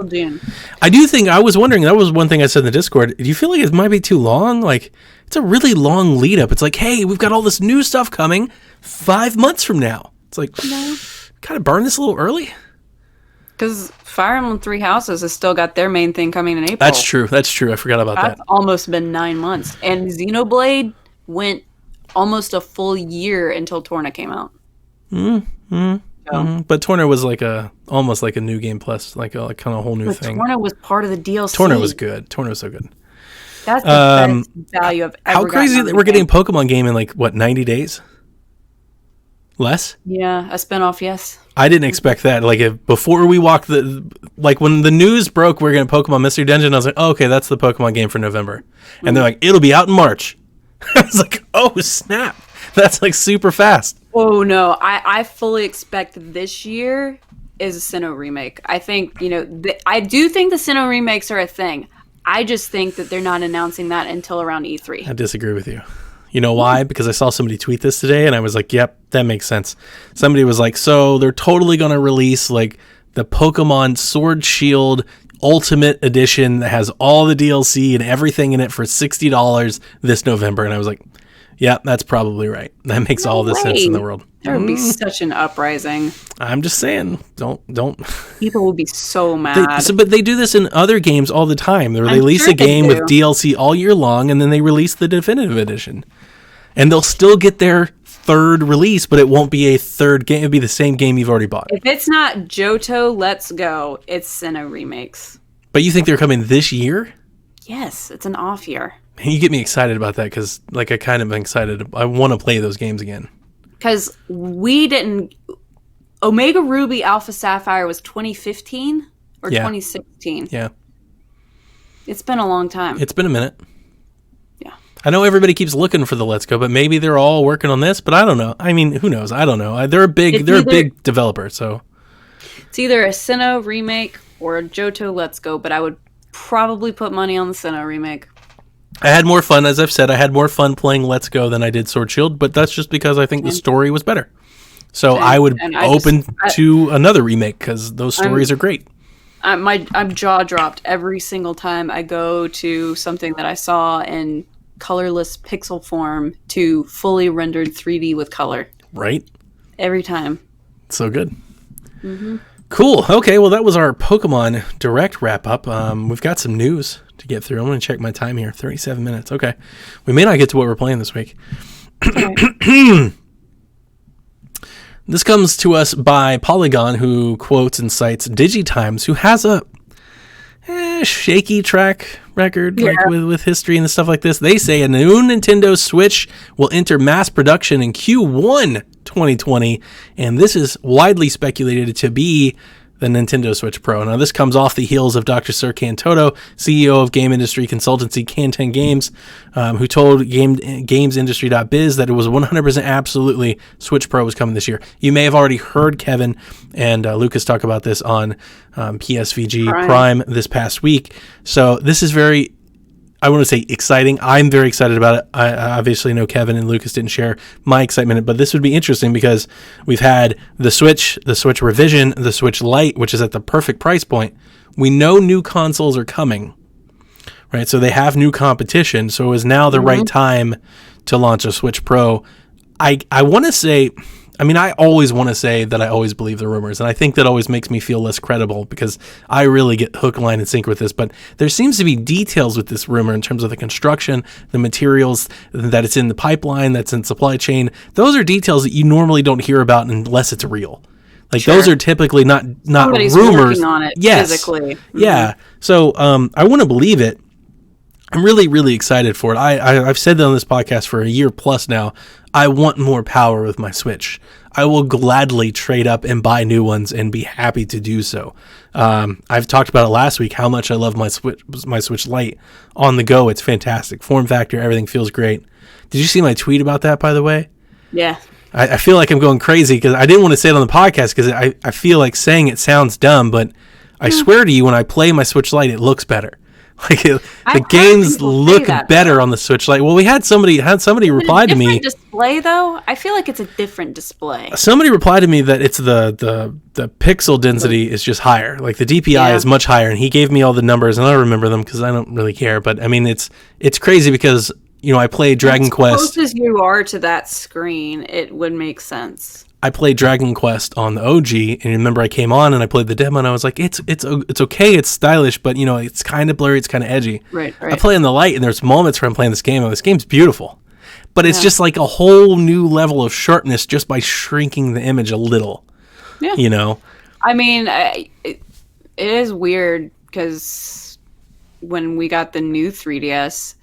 I do think, I was wondering, that was one thing I said in the Discord. Do you feel like it might be too long? Like it's a really long lead up. It's like, hey, we've got all this new stuff coming 5 months from now. It's like, kind of burn this a little early. Because Fire Emblem Three Houses has still got their main thing coming in April. That's true. I forgot about that. That's almost been 9 months. And Xenoblade went almost a full year until Torna came out. But Torna was like almost like a new game plus, like a kind of whole new thing. Torna was part of the DLC. Torna was good. Torna was so good. That's the best value I've ever How crazy that we're getting a Pokemon game in like, what, 90 days? Less? Yeah, a spinoff, yes. I didn't expect that. Like, before we walked when the news broke we're getting Pokemon Mystery Dungeon, I was like, oh, okay, that's the Pokemon game for November. And they're like, it'll be out in March. I was like, oh, snap. That's like super fast. Oh no, I fully expect this year is a Sinnoh remake. I think, I do think the Sinnoh remakes are a thing. I just think that they're not announcing that until around E3. I disagree with you. You know why? Because I saw somebody tweet this today, and I was like, yep, that makes sense. Somebody was like, so they're totally going to release like the Pokemon Sword Shield Ultimate Edition that has all the DLC and everything in it for $60 this November. And I was like, yeah, that's probably right. That makes all the sense in the world. There would be such an uprising. I'm just saying, don't. People would be so mad. But they do this in other games all the time. They release a game with DLC all year long, and then they release the definitive edition. And they'll still get their third release, but it won't be a third game. It'll be the same game you've already bought. If it's not Johto Let's Go, it's Sinnoh remakes. But you think they're coming this year? Yes, it's an off year. You get me excited about that because, like, I kind of am excited. I want to play those games again. Because we didn't... Omega Ruby Alpha Sapphire was 2015 or 2016. Yeah. It's been a long time. It's been a minute. Yeah. I know everybody keeps looking for the Let's Go, but maybe they're all working on this, but I don't know. I mean, who knows? I don't know. They're a big developer, so... It's either a Sinnoh remake or a Johto Let's Go, but I would probably put money on the Sinnoh remake. I had more fun, as I've said, I had more fun playing Let's Go than I did Sword Shield, but that's just because I think the story was better. So I would open to another remake because those stories are great. I'm jaw dropped every single time I go to something that I saw in colorless pixel form to fully rendered 3D with color. Right? Every time. So good. Mm-hmm. Cool. Okay, well, that was our Pokemon Direct wrap-up. We've got some news to get through. I'm going to check my time here. 37 minutes. Okay. We may not get to what we're playing this week. This comes to us by Polygon, who quotes and cites Digitimes, who has a shaky track record with history and stuff like this. They say a new Nintendo Switch will enter mass production in Q1 2020, and this is widely speculated to be the Nintendo Switch Pro. Now, this comes off the heels of Dr. Serkan Toto, CEO of game industry consultancy Kanten Games, who told GamesIndustry.biz that it was 100% absolutely Switch Pro was coming this year. You may have already heard Kevin and Lucas talk about this on PSVG Prime this past week. So this is very... I want to say exciting. I'm very excited about it. I obviously know Kevin and Lucas didn't share my excitement, but this would be interesting because we've had the Switch Revision, the Switch Lite, which is at the perfect price point. We know new consoles are coming, right? So they have new competition. So is now the right time to launch a Switch Pro? I want to say... I mean, I always want to say that I always believe the rumors, and I think that always makes me feel less credible because I really get hook, line, and sinker with this. But there seems to be details with this rumor in terms of the construction, the materials, that it's in the pipeline, that's in supply chain. Those are details that you normally don't hear about unless it's real. Like those are typically not Somebody's rumors. Working on it physically. Yeah. So I want to believe it. I'm really, really excited for it. I've said that on this podcast for a year plus now. I want more power with my Switch. I will gladly trade up and buy new ones and be happy to do so. I've talked about it last week, how much I love my Switch Lite on the go. It's fantastic. Form factor, everything feels great. Did you see my tweet about that, by the way? Yeah. I feel like I'm going crazy because I didn't want to say it on the podcast because I feel like saying it sounds dumb, but I swear to you, when I play my Switch Lite, it looks better. Like the games look better on the Switch Lite. Well, we had somebody reply to me. Display though, I feel like it's a different display. Somebody replied to me that it's the pixel density is just higher. Like the DPI is much higher, and he gave me all the numbers, and I don't remember them because I don't really care. But I mean, it's crazy because I played Dragon Quest. As close as you are to that screen, it would make sense. I played Dragon Quest on the OG, and remember I came on and I played the demo, and I was like, it's okay, it's stylish, but it's kind of blurry, it's kind of edgy. Right. I play on the light, and there's moments where I'm playing this game, and this game's beautiful, but it's just like a whole new level of sharpness just by shrinking the image a little. Yeah. I mean, it is weird because when we got the new 3DS,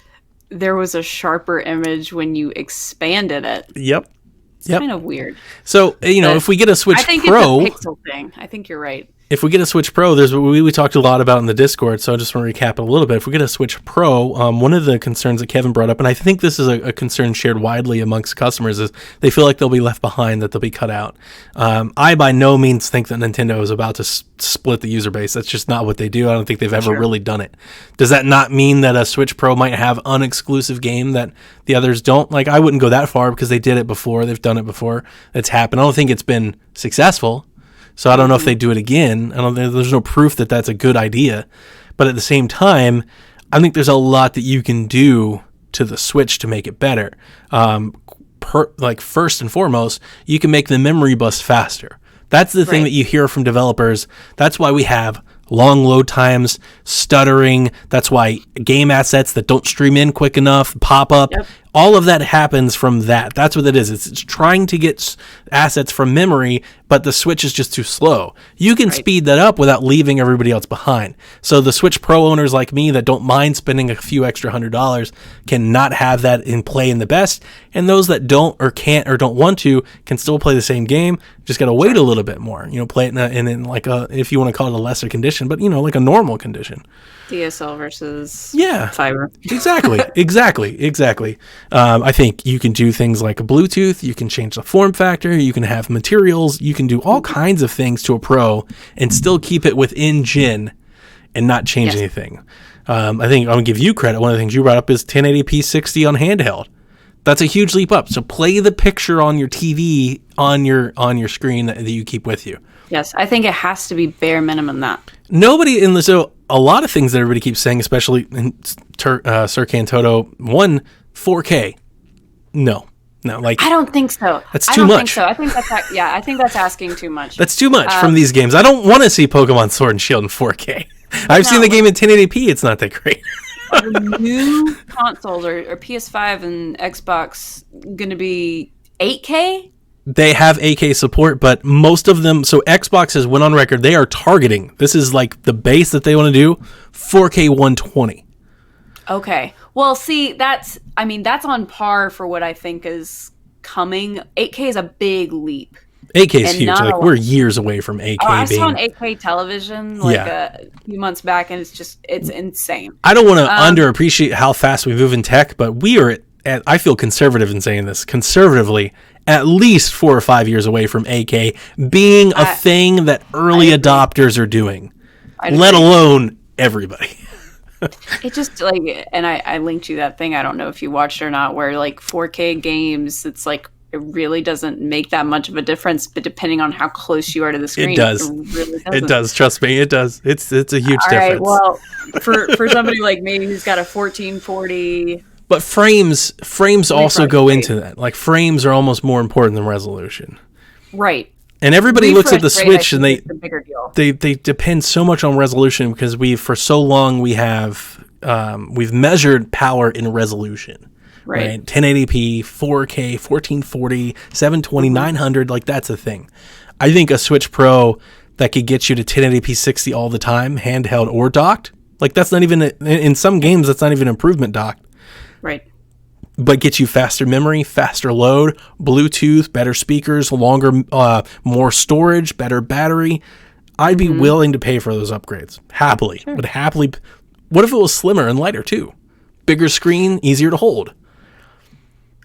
there was a sharper image when you expanded it. Yep. It's kind of weird. So, if we get a Switch Pro... it's a pixel thing. I think you're right. if we get a Switch Pro, there's what we talked a lot about in the Discord, so I just want to recap it a little bit. If we get a Switch Pro, one of the concerns that Kevin brought up, and I think this is a concern shared widely amongst customers, is they feel like they'll be left behind, that they'll be cut out. I by no means think that Nintendo is about to split the user base. That's just not what they do. I don't think they've ever really done it. Does that not mean that a Switch Pro might have unexclusive game that the others don't? Like, I wouldn't go that far because they did it before. They've done it before. It's happened. I don't think it's been successful. So I don't know if they do it again. There's no proof that that's a good idea. But at the same time, I think there's a lot that you can do to the Switch to make it better. First and foremost, you can make the memory bus faster. That's the thing that you hear from developers. That's why we have long load times, stuttering. That's why game assets that don't stream in quick enough pop up. Yep. All of that happens from that. That's what it is. It's trying to get assets from memory, but the Switch is just too slow. You can speed that up without leaving everybody else behind. So the Switch Pro owners like me that don't mind spending a few extra $100 can not have that in play in the best, and those that don't or can't or don't want to can still play the same game. Just got to wait a little bit more. Play it in like a, if you want to call it a lesser condition, but like a normal condition. DSL versus fiber. Exactly. I think you can do things like a Bluetooth. You can change the form factor. You can have materials. You can do all kinds of things to a Pro and still keep it within Gen and not change anything. I think I'm going to give you credit. One of the things you brought up is 1080p 60 on handheld. That's a huge leap up. So play the picture on your TV on your screen that you keep with you. Yes, I think it has to be bare minimum that. Nobody in the so a lot of things that everybody keeps saying, especially in Sir Cantoto, 4K. No, like I don't think so. That's too much. I think so. I think that's asking too much. That's too much from these games. I don't want to see Pokemon Sword and Shield in 4K. I've seen the game in 1080p. It's not that great. Are the new consoles or PS5 and Xbox going to be 8K? They have 8K support, but most of them, so Xbox has went on record, they are targeting, this is like the base that they want to do, 4K 120. Okay. Well, see, that's on par for what I think is coming. 8K is a big leap. 8K is huge. Like, we're years away from 8K. I saw an 8K television a few months back, and it's insane. I don't want to underappreciate how fast we move in tech, but we are at, I feel conservative in saying this, conservatively, at least 4 or 5 years away from 8K being a thing that early adopters are doing, let alone everybody. It just and I linked you that thing. I don't know if you watched it or not, where 4K games, it's like, it really doesn't make that much of a difference, but depending on how close you are to the screen, it does. It does. Trust me, it does. It's a huge difference. Right, well, for somebody like me who's got a 1440. But frames also go into that. Like, frames are almost more important than resolution. Right. And everybody looks at the Switch and they depend so much on resolution because for so long we've measured power in resolution. Right. 1080p, 4K, 1440, 720, 900, like that's a thing. I think a Switch Pro that could get you to 1080p 60 all the time, handheld or docked, like that's not even, in some games, that's not even improvement docked. Right. But get you faster memory, faster load, Bluetooth, better speakers, longer, more storage, better battery. I'd be willing to pay for those upgrades. Happily. Sure. But happily, what if it was slimmer and lighter too? Bigger screen, easier to hold.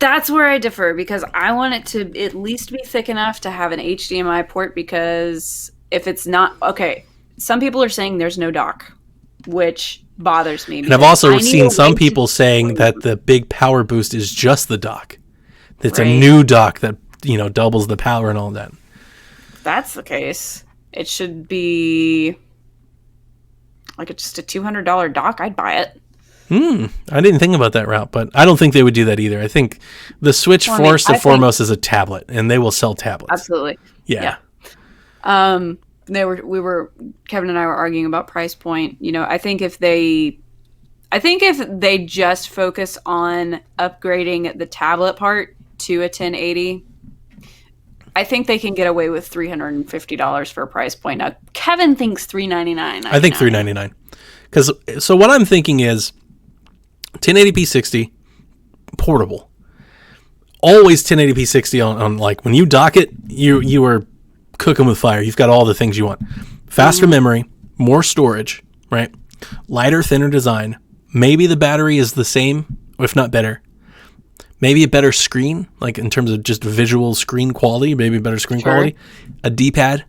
That's where I differ, because I want it to at least be thick enough to have an HDMI port, because if it's not, okay, some people are saying there's no dock, which bothers me. And I've also seen some people saying that the big power boost is just the dock. It's a new dock that, doubles the power and all that. If that's the case, it should be like just a $200 dock. I'd buy it. I didn't think about that route, but I don't think they would do that either. I think the Switch first and foremost is a tablet, and they will sell tablets. Absolutely. Yeah. Kevin and I were arguing about price point. I think if they just focus on upgrading the tablet part to a 1080, I think they can get away with $350 for a price point. Now, Kevin thinks $399. I think $399. So what I'm thinking is 1080p 60, portable. Always 1080p 60 on like when you dock it, you are cooking with fire. You've got all the things you want. faster memory, more storage, right? Lighter, thinner design. Maybe the battery is the same, if not better. Maybe a better screen, like in terms of just visual screen quality, maybe better screen quality. A D-pad.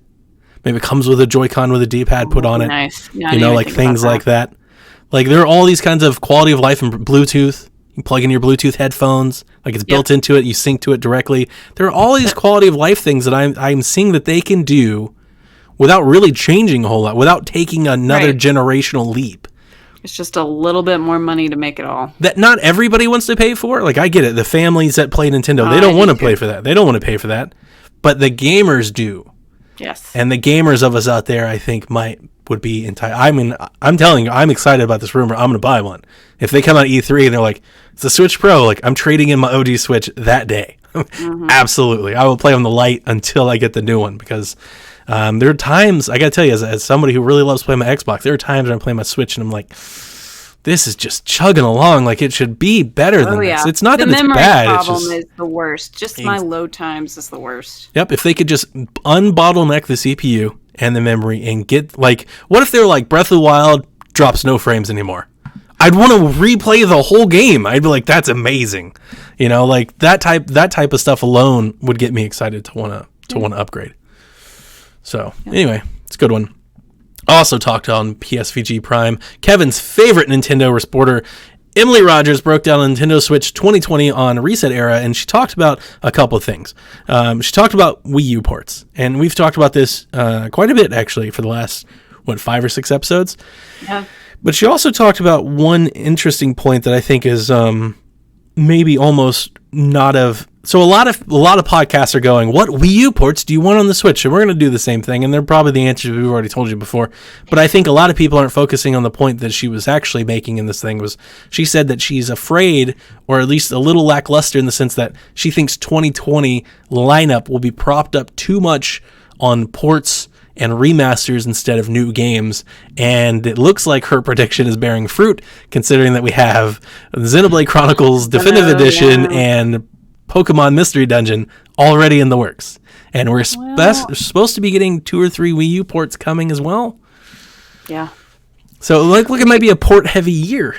Maybe it comes with a Joy-Con with a D-pad put on it. Nice. Yeah, you know, like things like that. Like there are all these kinds of quality of life and Bluetooth. You plug in your Bluetooth headphones, like it's built into it. You sync to it directly. There are all these quality of life things that I'm seeing that they can do without really changing a whole lot, without taking another generational leap. It's just a little bit more money to make it all. That not everybody wants to pay for. Like I get it. The families that play Nintendo, they don't want to pay for that. They don't want to pay for that. But the gamers do. Yes. And the gamers of us out there, I think, would be entitled. I mean, I'm telling you, I'm excited about this rumor. I'm going to buy one. If they come out E3 and they're like, it's a Switch Pro, like I'm trading in my OG Switch that day. Absolutely. I will play on the Lite until I get the new one because there are times, I got to tell you, as somebody who really loves playing my Xbox, there are times when I'm playing my Switch and I'm like, this is just chugging along like it should be better than this. It's not that it's bad. The memory problem is the worst. Just my load times is the worst. Yep. If they could just unbottleneck the CPU and the memory and get like, what if they were like Breath of the Wild drops no frames anymore? I'd want to replay the whole game. I'd be like, that's amazing. You know, like that type of stuff alone would get me excited to want to upgrade. So anyway, it's a good one. Also talked on PSVG Prime, Kevin's favorite Nintendo reporter, Emily Rogers, broke down Nintendo Switch 2020 on Reset Era, and she talked about a couple of things. She talked about Wii U ports, and we've talked about this quite a bit, actually, for the last, 5 or 6 episodes? Yeah. But she also talked about one interesting point that I think is maybe almost not of... So a lot of podcasts are going, what Wii U ports do you want on the Switch? And we're going to do the same thing, and they're probably the answers we've already told you before. But I think a lot of people aren't focusing on the point that she was actually making in this thing. Was she said that she's afraid, or at least a little lackluster in the sense that she thinks 2020 lineup will be propped up too much on ports and remasters instead of new games, and it looks like her prediction is bearing fruit, considering that we have Xenoblade Chronicles Definitive Edition and Pokemon Mystery Dungeon already in the works, and we're supposed to be getting 2 or 3 Wii U ports coming as well. Yeah. So look, it might be a port-heavy year.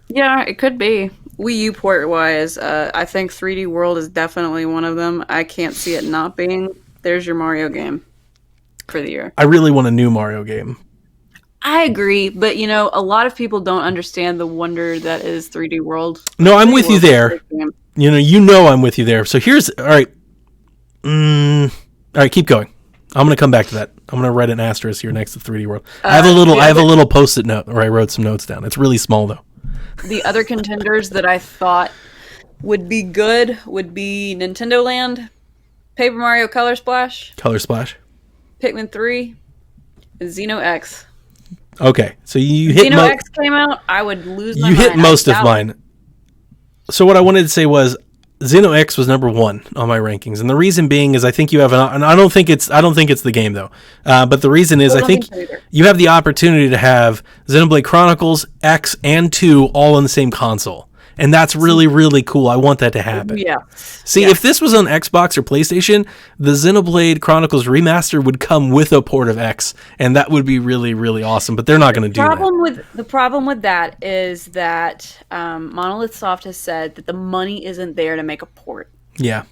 Yeah, it could be. Wii U port-wise, I think 3D World is definitely one of them. I can't see it not being. There's your Mario game for the year. I really want a new Mario game. I agree, but a lot of people don't understand the wonder that is 3D World. No, I'm with you there. I'm with you there. So here's all right. All right, keep going. I'm gonna come back to that. I'm gonna write an asterisk here next to 3D World. I have a little post-it note where I wrote some notes down. It's really small though. The other contenders that I thought would be good would be Nintendo Land, Paper Mario Color Splash, Pikmin 3, and Xeno X. Okay, so you hit Xeno X came out. I would lose my mind. You hit most of mine. So what I wanted to say was Xeno X was number 1 on my rankings, and the reason being is I think you have and I don't think it's the game though. But the reason is I think you have the opportunity to have Xenoblade Chronicles X and 2 all on the same console. And that's really, really cool. I want that to happen. Yeah. See, if this was on Xbox or PlayStation, the Xenoblade Chronicles Remaster would come with a port of X, and that would be really, really awesome. But they're not going to do that. The problem with that is that Monolith Soft has said that the money isn't there to make a port. Yeah.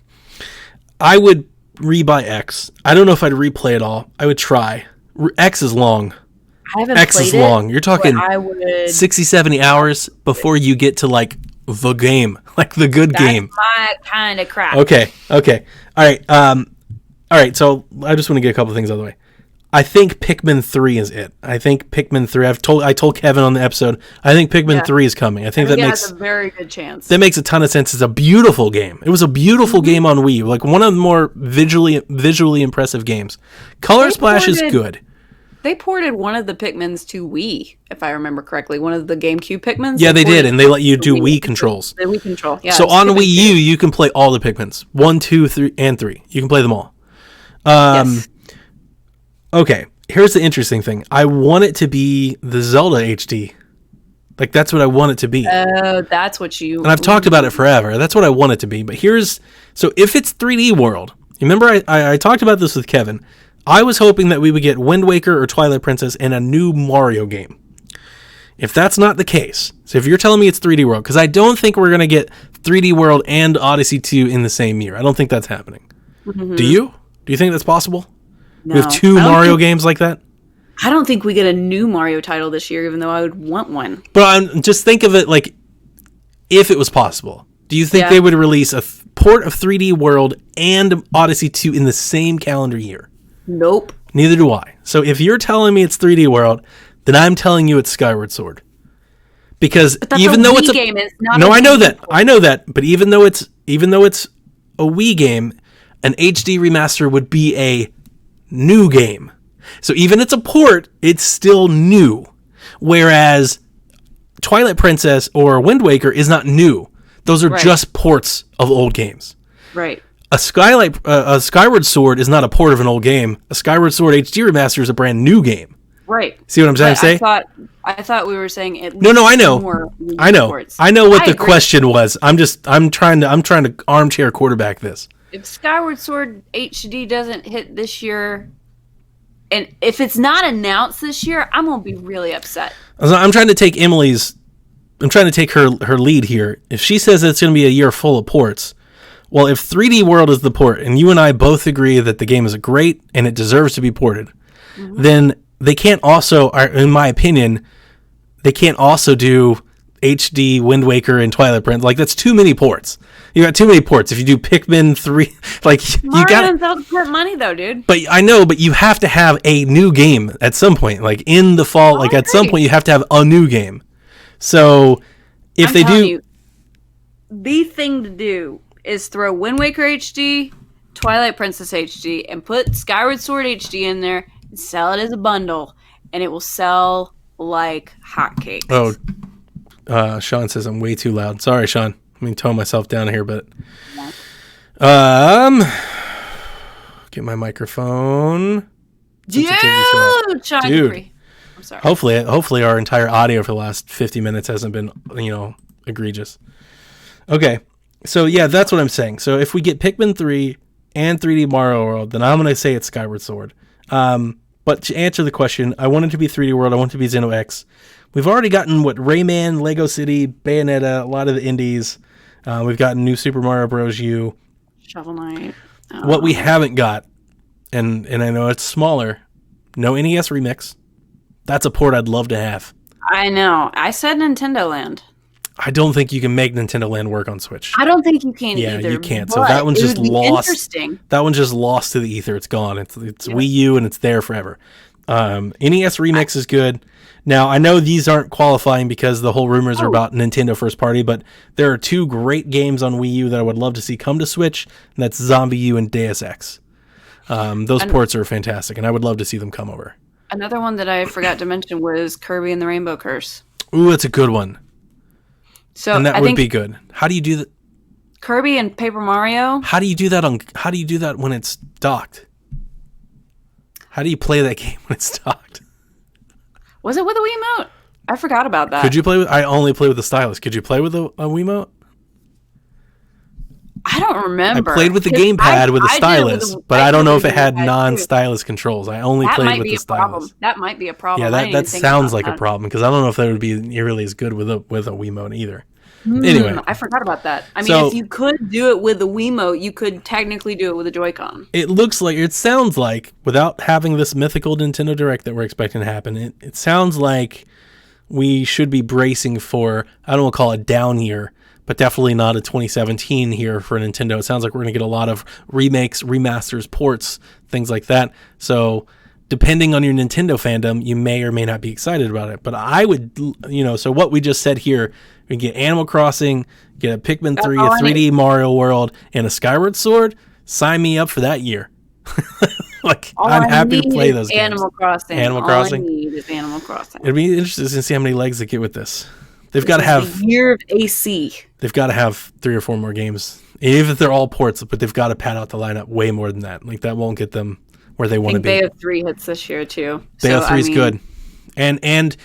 I would rebuy X. I don't know if I'd replay it all. I would try. X is long. I haven't X played is it, long. You're talking I would 60, 70 hours before you get to like the game, like the good game. My kind of crap. Okay. All right. So I just want to get a couple things out of the way. I think Pikmin 3 is it. I think Pikmin 3. I told Kevin on the episode. I think Pikmin 3 is coming. I think that makes a very good chance. That makes a ton of sense. It's a beautiful game. It was a beautiful game on Wii, like one of the more visually impressive games. Color Splash is good. They ported one of the Pikmins to Wii, if I remember correctly. One of the GameCube Pikmins. Yeah, they did, and they let you do Wii controls. The Wii control, yeah. So on Wii U, you can play all the Pikmins. 1, 2, 3, and 3. You can play them all. Yes. Okay, here's the interesting thing. I want it to be the Zelda HD. Like, that's what I want it to be. Oh, that's what you... And I've talked about it forever. That's what I want it to be. But so if it's 3D World, remember I talked about this with Kevin. I was hoping that we would get Wind Waker or Twilight Princess and a new Mario game. If that's not the case, so if you're telling me it's 3D World, because I don't think we're going to get 3D World and Odyssey 2 in the same year. I don't think that's happening. Mm-hmm. Do you? Do you think that's possible? No. We have two Mario games like that? I don't think we get a new Mario title this year, even though I would want one. But just think of it like, if it was possible, do you think they would release a port of 3D World and Odyssey 2 in the same calendar year? Nope. Neither do I. So if you're telling me it's 3D World, then I'm telling you it's Skyward Sword. Because even though it's a game, it's not I know that. I know that. But even though it's a Wii game, an HD remaster would be a new game. So even it's a port, it's still new. Whereas Twilight Princess or Wind Waker is not new. Those are just ports of old games. Right. A Skyward Sword is not a port of an old game. A Skyward Sword HD remaster is a brand new game. Right. See what I'm trying to say? I thought we were saying at least No, I know. More I know. ports. I know what the question was. I'm trying to armchair quarterback this. If Skyward Sword HD doesn't hit this year, and if it's not announced this year, I'm gonna be really upset. I'm trying to take her lead here. If she says it's going to be a year full of ports, well, if 3D World is the port, and you and I both agree that the game is great and it deserves to be ported, then they can't also, in my opinion, they can't also do HD, Wind Waker, and Twilight Princess. Like, that's too many ports. You got too many ports. If you do Pikmin 3, like, you got to put money though, dude. But I know, but you have to have a new game at some point. Like, in the fall, at some point, you have to have a new game. So, if they do... You, the thing to do is throw Wind Waker HD, Twilight Princess HD, and put Skyward Sword HD in there and sell it as a bundle, and it will sell like hotcakes. Oh, Sean says I'm way too loud. Sorry, Sean. Let me tone myself down here, but get my microphone. Dude, Sean Dupree. I'm sorry. Hopefully our entire audio for the last 50 minutes hasn't been, egregious. Okay. So yeah, that's what I'm saying. So if we get Pikmin 3 and 3D Mario World, then I'm going to say it's Skyward Sword. But to answer the question, I want it to be 3D World. I want it to be Xeno X. We've already gotten Rayman, Lego City, Bayonetta, a lot of the indies. We've gotten New Super Mario Bros. U. Shovel Knight. What we haven't got, and I know it's smaller, no NES Remix. That's a port I'd love to have. I know. I said Nintendo Land. I don't think you can make Nintendo Land work on Switch. I don't think you can either. Yeah, you can't. So that one's just lost. Interesting. That one's just lost to the ether. It's gone. It's Wii U and it's there forever. NES Remix is good. Now, I know these aren't qualifying because the whole rumors are about Nintendo first party, but there are two great games on Wii U that I would love to see come to Switch, and that's Zombie U and Deus Ex. Those ports are fantastic, and I would love to see them come over. Another one that I forgot to mention was Kirby and the Rainbow Curse. Ooh, that's a good one. So and that would be good. How do you do that? Kirby and Paper Mario. How do you do that when it's docked? How do you play that game when it's docked? Was it with a Wiimote? I forgot about that. Could you play with? I only play with the stylus. Could you play with a Wiimote? I don't remember. I played with the gamepad with a stylus, but I don't know if it had non-stylus controls. I only played with the stylus. That might be a problem. Yeah, that sounds like a problem because I don't know if that would be nearly as good with a Wiimote either. Anyway, I forgot about that. I mean, if you could do it with the Wiimote, you could technically do it with a Joy-Con. It sounds like, without having this mythical Nintendo Direct that we're expecting to happen, it sounds like we should be bracing for, I don't want to call it down year, but definitely not a 2017 here for Nintendo. It sounds like we're going to get a lot of remakes, remasters, ports, things like that. So depending on your Nintendo fandom, you may or may not be excited about it. But I would, so what we just said here, we get Animal Crossing, get a Pikmin 3, a 3D Mario World, and a Skyward Sword. Sign me up for that year. I'm happy to play those games. Animal Crossing. Animal Crossing. All I need is Animal Crossing. It'd be interesting to see how many legs they get with this. They've got to have a year of AC. They've got to have 3 or 4 more games, even if they're all ports. But they've got to pad out the lineup way more than that. Like that won't get them where they want to be. Bay of 3 hits this year too. Bay of 3 is good, and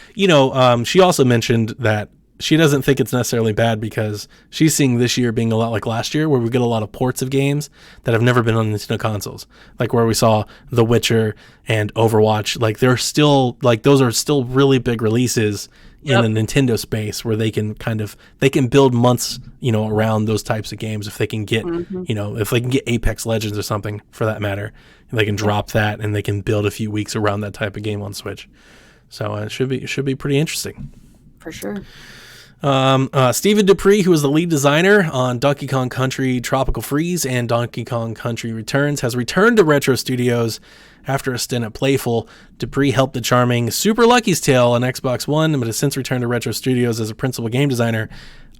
she also mentioned that she doesn't think it's necessarily bad because she's seeing this year being a lot like last year, where we get a lot of ports of games that have never been on Nintendo consoles, like where we saw The Witcher and Overwatch. Like they're still like those are still really big releases in a Nintendo space where they can build months, around those types of games. If they can get, if they can get Apex Legends or something for that matter, they can drop that and they can build a few weeks around that type of game on Switch. So it should be pretty interesting. For sure. Stephen Dupree, who is the lead designer on Donkey Kong Country Tropical Freeze and Donkey Kong Country Returns, has returned to Retro Studios after a stint at Playful. Dupree helped the charming Super Lucky's Tale on Xbox One, but has since returned to Retro Studios as a principal game designer.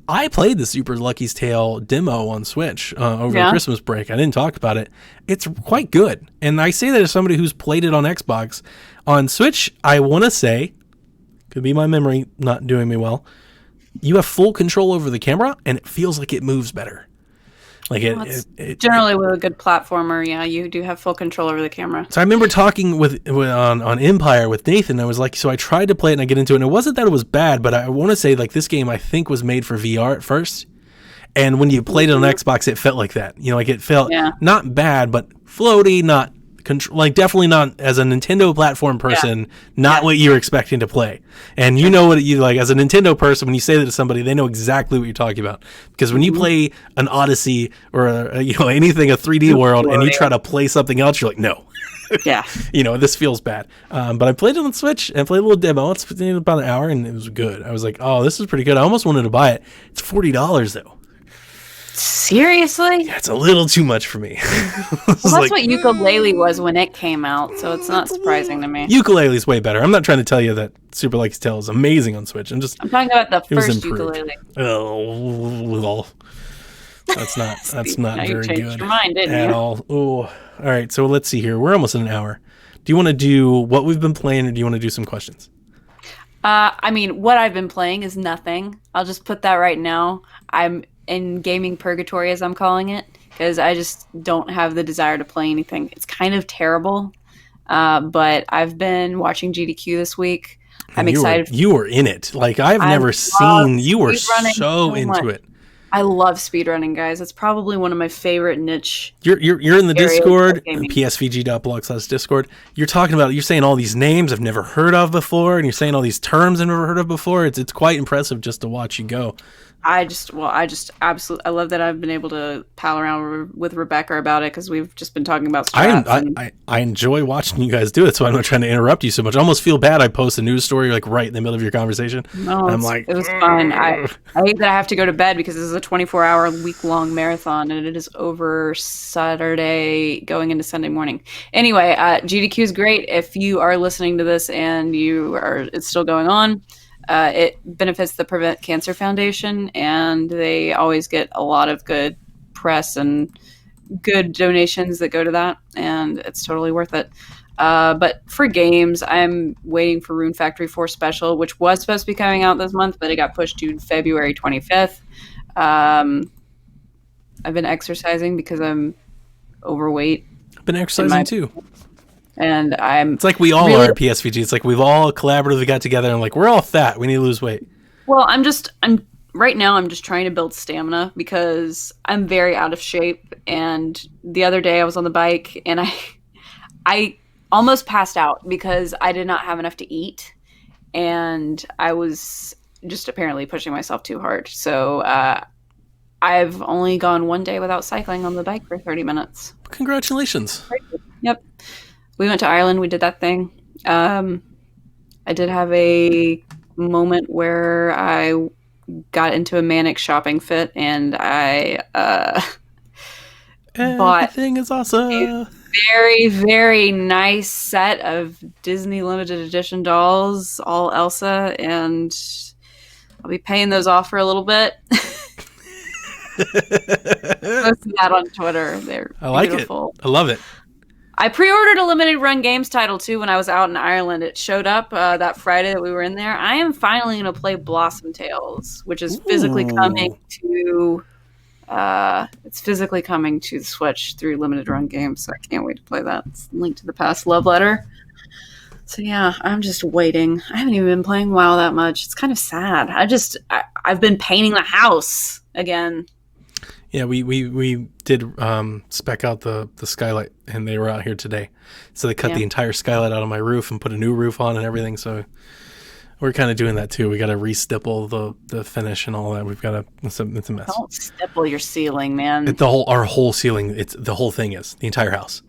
I played the Super Lucky's Tale demo on Switch over the Christmas break. I didn't talk about it. It's quite good. And I say that as somebody who's played it on Xbox. On Switch, I want to say, could be my memory not doing me well, you have full control over the camera, and it feels like it moves better. Like generally with a good platformer, you do have full control over the camera. So I remember talking on Empire with Nathan. I was like, so I tried to play it and I get into it, and it wasn't that it was bad, but I want to say like this game I think was made for VR at first, and when you played it on Xbox, it felt like that. Like it felt not bad, but floaty, not like definitely not as a Nintendo platform person, not what you're expecting to play. And you know what you like as a Nintendo person, when you say that to somebody, they know exactly what you're talking about. Because when you play an Odyssey or a 3D world and you try to play something else, you're like, no. Yeah. This feels bad. But I played it on Switch and played a little demo. It's about an hour and it was good. I was like, oh, this is pretty good. I almost wanted to buy it. It's $40 though. Seriously? Yeah, it's a little too much for me. Well, that's what Ukulele was when it came out, so it's not surprising to me. Ukulele's way better. I'm not trying to tell you that Super Lucky's Tale is amazing on Switch. I'm talking about the first Ukulele. Oh, well, that's not very good your mind, didn't at you? all. Oh, all right. So let's see here. We're almost in an hour. Do you want to do what we've been playing, or do you want to do some questions? What I've been playing is nothing. I'll just put that right now. I'm in gaming purgatory, as I'm calling it, because I just don't have the desire to play anything. It's kind of terrible, but I've been watching GDQ this week. I'm excited. You were in it. Like I've never seen you were so into it. I love speedrunning, guys. It's probably one of my favorite niche. You're in the Discord, psvg.blog/Discord. You're talking about, you're saying all these names I've never heard of before, and you're saying all these terms I've never heard of before. It's quite impressive just to watch you go. I absolutely, I love that I've been able to pal around with Rebecca about it, because we've just been talking about strats. I enjoy watching you guys do it, so I'm not trying to interrupt you so much. I almost feel bad. I post a news story like right in the middle of your conversation. No, I'm like, it was fun. I hate that I have to go to bed because this is a 24-hour week-long marathon, and it is over Saturday going into Sunday morning. Anyway, GDQ is great. If you are listening to this and it's still going on, it benefits the Prevent Cancer Foundation, and they always get a lot of good press and good donations that go to that, and it's totally worth it. But for games, I'm waiting for Rune Factory 4 Special, which was supposed to be coming out this month, but it got pushed to February 25th. I've been exercising because I'm overweight. I've been exercising too. And it's like we all are at PSVG. It's like we've all collaboratively got together and like, we're all fat. We need to lose weight. Well, right now I'm just trying to build stamina because I'm very out of shape. And the other day I was on the bike and I almost passed out because I did not have enough to eat. And I was just apparently pushing myself too hard. So, I've only gone one day without cycling on the bike for 30 minutes. Congratulations. Yep. We went to Ireland. We did that thing. I did have a moment where I got into a manic shopping fit, and I bought everything is awesome. A very, very nice set of Disney limited edition dolls, all Elsa, and I'll be paying those off for a little bit. Posted that on Twitter. They're beautiful. I love it. I pre-ordered a limited run games title too when I was out in Ireland. It showed up that Friday that we were in there. I am finally going to play Blossom Tales, which is physically coming to the Switch through limited run games. So I can't wait to play that. It's Link to the Past Love Letter. So yeah, I'm just waiting. I haven't even been playing WoW that much. It's kind of sad. I've been painting the house again. Yeah, we did spec out the skylight, and they were out here today. So they cut the entire skylight out of my roof and put a new roof on and everything. So we're kind of doing that too. We got to re-stipple the finish and all that. It's a mess. Don't stipple your ceiling, man. Our whole ceiling. The whole thing is the entire house.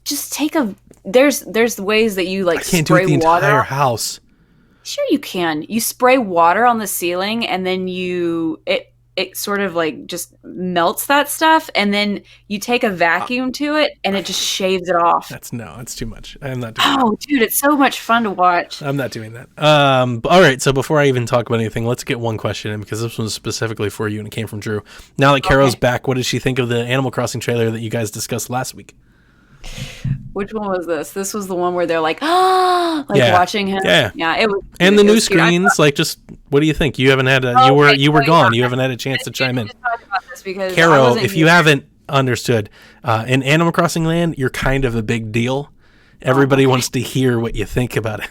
Just take there's ways that you like I can't spray do it the water. entire house. Sure you can. You spray water on the ceiling and then it sort of like just melts that stuff, and then you take a vacuum to it and it just shaves it off. It's too much. I'm not doing that. Oh, dude, it's so much fun to watch. I'm not doing that. All right, so before I even talk about anything, let's get one question in, because this one's specifically for you and it came from Drew. Now that Carol's back, what did she think of the Animal Crossing trailer that you guys discussed last week? Which one was this? This was the one where they're like, watching him. Yeah, it was. And the new screens, like, just what do you think? You haven't had you were gone. You haven't had a chance to chime in. Carol, if you haven't understood, in Animal Crossing Land, you're kind of a big deal. Everybody wants to hear what you think about it.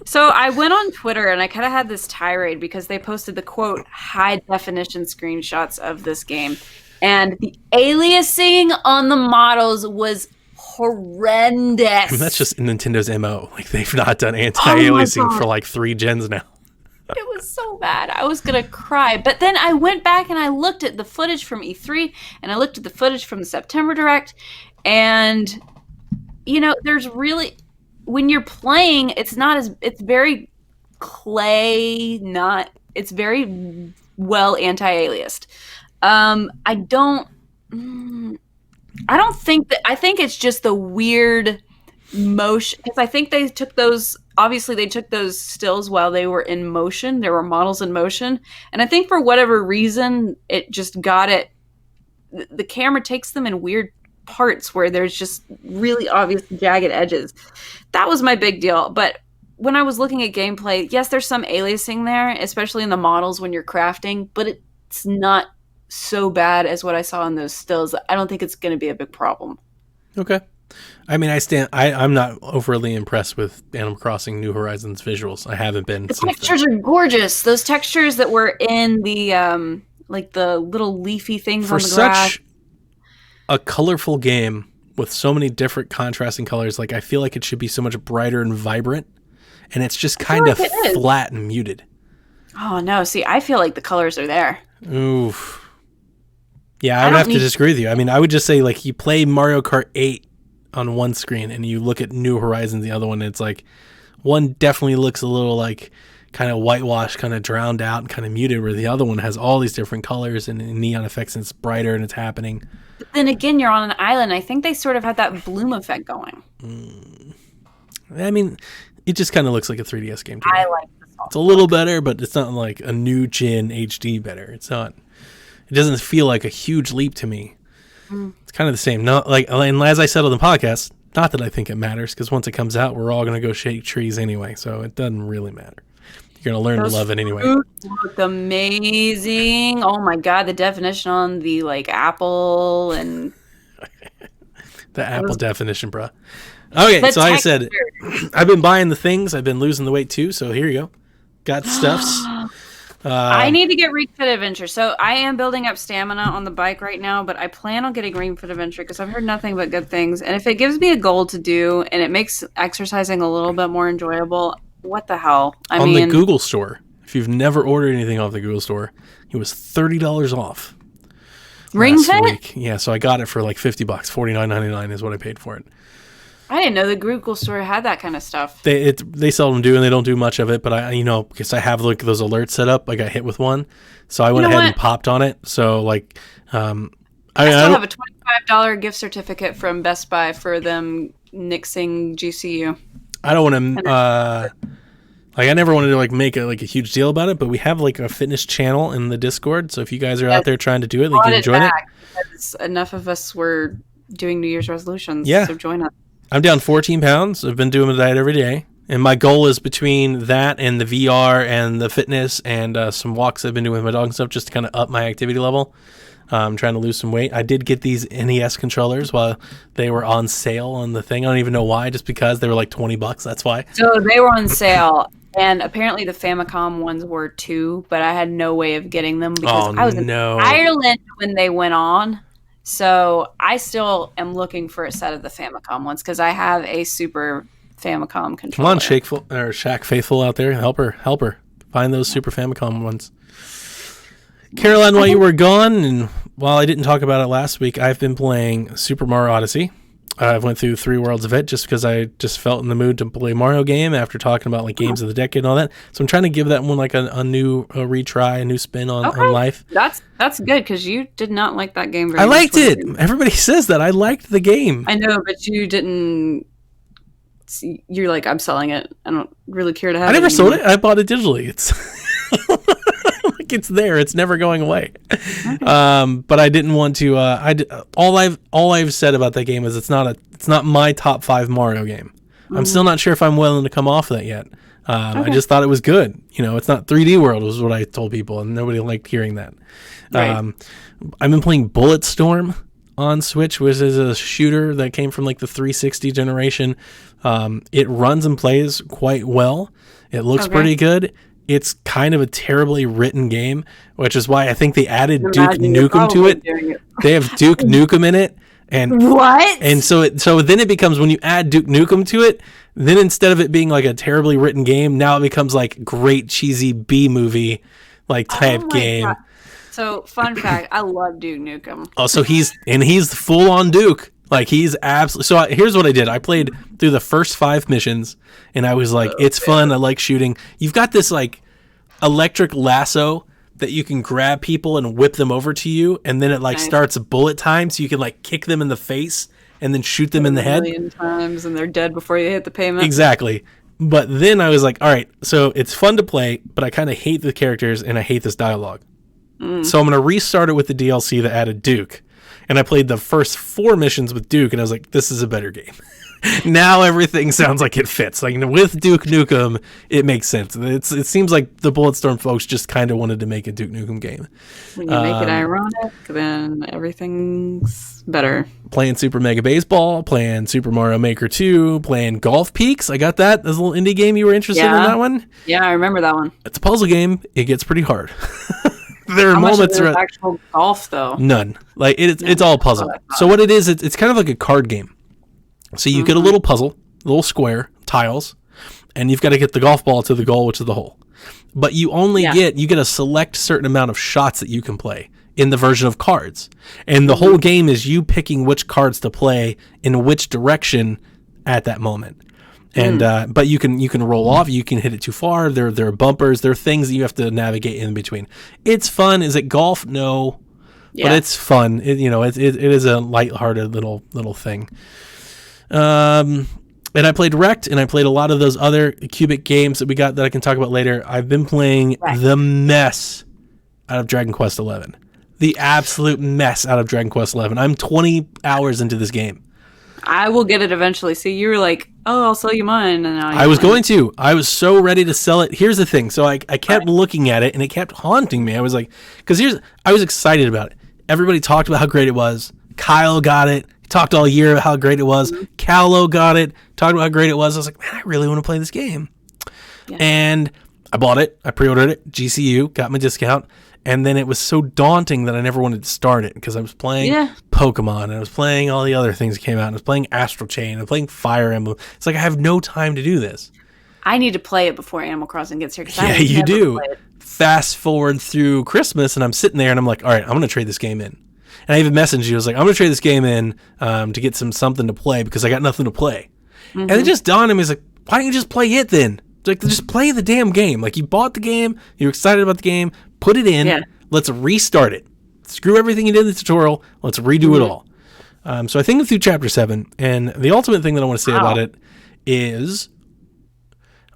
So I went on Twitter and I kind of had this tirade because they posted the quote high definition screenshots of this game, and the aliasing on the models was horrendous. I mean, that's just Nintendo's MO. Like, they've not done anti-aliasing for like 3 gens now. It was so bad. I was going to cry. But then I went back and I looked at the footage from E3 and I looked at the footage from the September Direct. And, there's really, when you're playing, it's very clay, it's very well anti-aliased. I think it's just the weird motion, because I think they took those stills while they were in motion. There were models in motion, and I think for whatever reason it just got it. The camera takes them in weird parts where there's just really obvious jagged edges. That was my big deal. But when I was looking at gameplay, yes, there's some aliasing there, especially in the models when you're crafting, but it's not so bad as what I saw in those stills. I don't think it's going to be a big problem. Okay. I mean, I'm not overly impressed with Animal Crossing New Horizons visuals. I haven't been. The textures are gorgeous. Those textures that were in the like the little leafy things on the grass. For such a colorful game with so many different contrasting colors, like, I feel like it should be so much brighter and vibrant, and it's just kind of flat and muted. Oh no! See, I feel like the colors are there. Oof. Yeah, I would have to disagree with you. I mean, I would just say, like, you play Mario Kart 8 on one screen and you look at New Horizons, the other one, and it's like, one definitely looks a little like kind of whitewashed, kind of drowned out and kind of muted, where the other one has all these different colors and neon effects, and it's brighter and it's happening. But then again, you're on an island. I think they sort of had that bloom effect going. I mean, it just kind of looks like a 3DS game to me. I like this. It's a little better, but it's not like a new gen HD better. It's not. It doesn't feel like a huge leap to me. It's kind of the same. Not like, and as I said on the podcast, not that I think it matters, because once it comes out, we're all going to go shake trees anyway, so it doesn't really matter. You're going to learn to love it anyway. Fruits look amazing. Oh my god, the definition on the like apple and the apple definition, bro. Okay, so like I said, I've been buying the things. I've been losing the weight too. So here you go. Got stuffs. I need to get Ring Fit Adventure. So I am building up stamina on the bike right now, but I plan on getting Ring Fit Adventure because I've heard nothing but good things. And if it gives me a goal to do and it makes exercising a little bit more enjoyable, what the hell? I mean, the Google store, if you've never ordered anything off the Google store, it was $30 off. Ring Fit? Yeah, so I got it for like $50, $49.99 is what I paid for it. I didn't know the Google store had that kind of stuff. They seldom do, and they don't do much of it. But because I have like those alerts set up, I got hit with one, so I went ahead and popped on it. So like, I still have a $25 gift certificate from Best Buy for them nixing GCU. I don't want to. I never wanted to like make a huge deal about it, but we have like a fitness channel in the Discord. So if you guys are out there trying to do it, you can join it. Because enough of us were doing New Year's resolutions. Yeah. So join us. I'm down 14 pounds. I've been doing the diet every day. And my goal is between that and the VR and the fitness and some walks I've been doing with my dog and stuff, just to kind of up my activity level. Trying to lose some weight. I did get these NES controllers while they were on sale on the thing. I don't even know why, just because they were like $20. That's why. So they were on sale, and apparently the Famicom ones were too, but I had no way of getting them because I was in Ireland when they went on. So I still am looking for a set of the Famicom ones because I have a Super Famicom controller. Come on, Shaq Faithful out there. Help her. Find those Super Famicom ones. Caroline, while you were gone, and while I didn't talk about it last week, I've been playing Super Mario Odyssey. I went through 3 worlds of it just because I just felt in the mood to play a Mario game after talking about like games of the decade and all that. So I'm trying to give that one like a new retry, a new spin on life. That's good because you did not like that game very much. I much liked it. Everybody says that. I liked the game. I know, but you didn't. You're like, I'm selling it. I don't really care to have it. I never sold it. I bought it digitally. It's it's there. It's never going away. Okay. But I didn't want to. All I've said about that game is it's not my top 5 Mario game. I'm still not sure if I'm willing to come off that yet. I just thought it was good. It's not 3D World was what I told people, and nobody liked hearing that. Right. I've been playing Bulletstorm on Switch, which is a shooter that came from like the 360 generation. It runs and plays quite well. It looks pretty good. It's kind of a terribly written game, which is why I think they added Duke Nukem to it. They have Duke Nukem in it. And what? And so then it becomes, when you add Duke Nukem to it, then instead of it being like a terribly written game, now it becomes like great cheesy B movie like type game. God. So fun fact, I love Duke Nukem. Oh, so he's full on Duke. Like he's absolutely. So here's what I did. I played through the first 5 missions, and I was like, it's fun. I like shooting. You've got this like electric lasso that you can grab people and whip them over to you, and then it like starts a bullet time, so you can like kick them in the face and then shoot them in the head. A million times, and they're dead before you hit the pavement. Exactly. But then I was like, all right, so it's fun to play, but I kind of hate the characters and I hate this dialogue. So I'm going to restart it with the DLC that added Duke. And I played the first 4 missions with Duke, and I was like, this is a better game. Now everything sounds like it fits. Like with Duke Nukem, it makes sense. It seems like the Bulletstorm folks just kind of wanted to make a Duke Nukem game. When you make it ironic, then everything's better. Playing Super Mega Baseball, playing Super Mario Maker 2, playing Golf Peaks. I got that. That's a little indie game. You were interested in that one? Yeah, I remember that one. It's a puzzle game. It gets pretty hard. There are How moments much of actual golf though. None. Like it's all puzzle. So what it is, it's kind of like a card game. So you get a little puzzle, a little square, tiles, and you've got to get the golf ball to the goal, which is the hole. But you only get a select certain amount of shots that you can play in the version of cards. And the whole game is you picking which cards to play in which direction at that moment. And but you can roll off, you can hit it too far, there are bumpers, there are things that you have to navigate in between. It's fun. Is it golf? No. Yeah. But it's fun. It is a lighthearted little thing. And I played Wrecked, and I played a lot of those other cubic games that we got that I can talk about later. I've been playing the mess out of Dragon Quest XI. The absolute mess out of Dragon Quest XI. I'm 20 hours into this game. I will get it eventually. See, you were like, oh, I'll sell you mine. And I was going to. I was so ready to sell it. Here's the thing. So I kept looking at it, and it kept haunting me. I was like, I was excited about it. Everybody talked about how great it was. Kyle got it. He talked all year about how great it was. Callow got it. Talked about how great it was. I was like, man, I really want to play this game. Yeah. And I bought it. I pre-ordered it. GCU. Got my discount. And then it was so daunting that I never wanted to start it because I was playing Pokemon and I was playing all the other things that came out. And I was playing Astral Chain. I was playing Fire Emblem. It's like I have no time to do this. I need to play it before Animal Crossing gets here. Yeah, you do. Fast forward through Christmas and I'm sitting there and I'm like, all right, I'm going to trade this game in. And I even messaged you. I was like, I'm going to trade this game in to get something to play because I got nothing to play. Mm-hmm. And it just dawned on me, like, why don't you just play it then? It's like, just play the damn game. Like, you bought the game. You're excited about the game. Put it in. Yeah. Let's restart it. Screw everything you did in the tutorial. Let's redo it all. So I think I'm through Chapter 7. And the ultimate thing that I want to say about it is,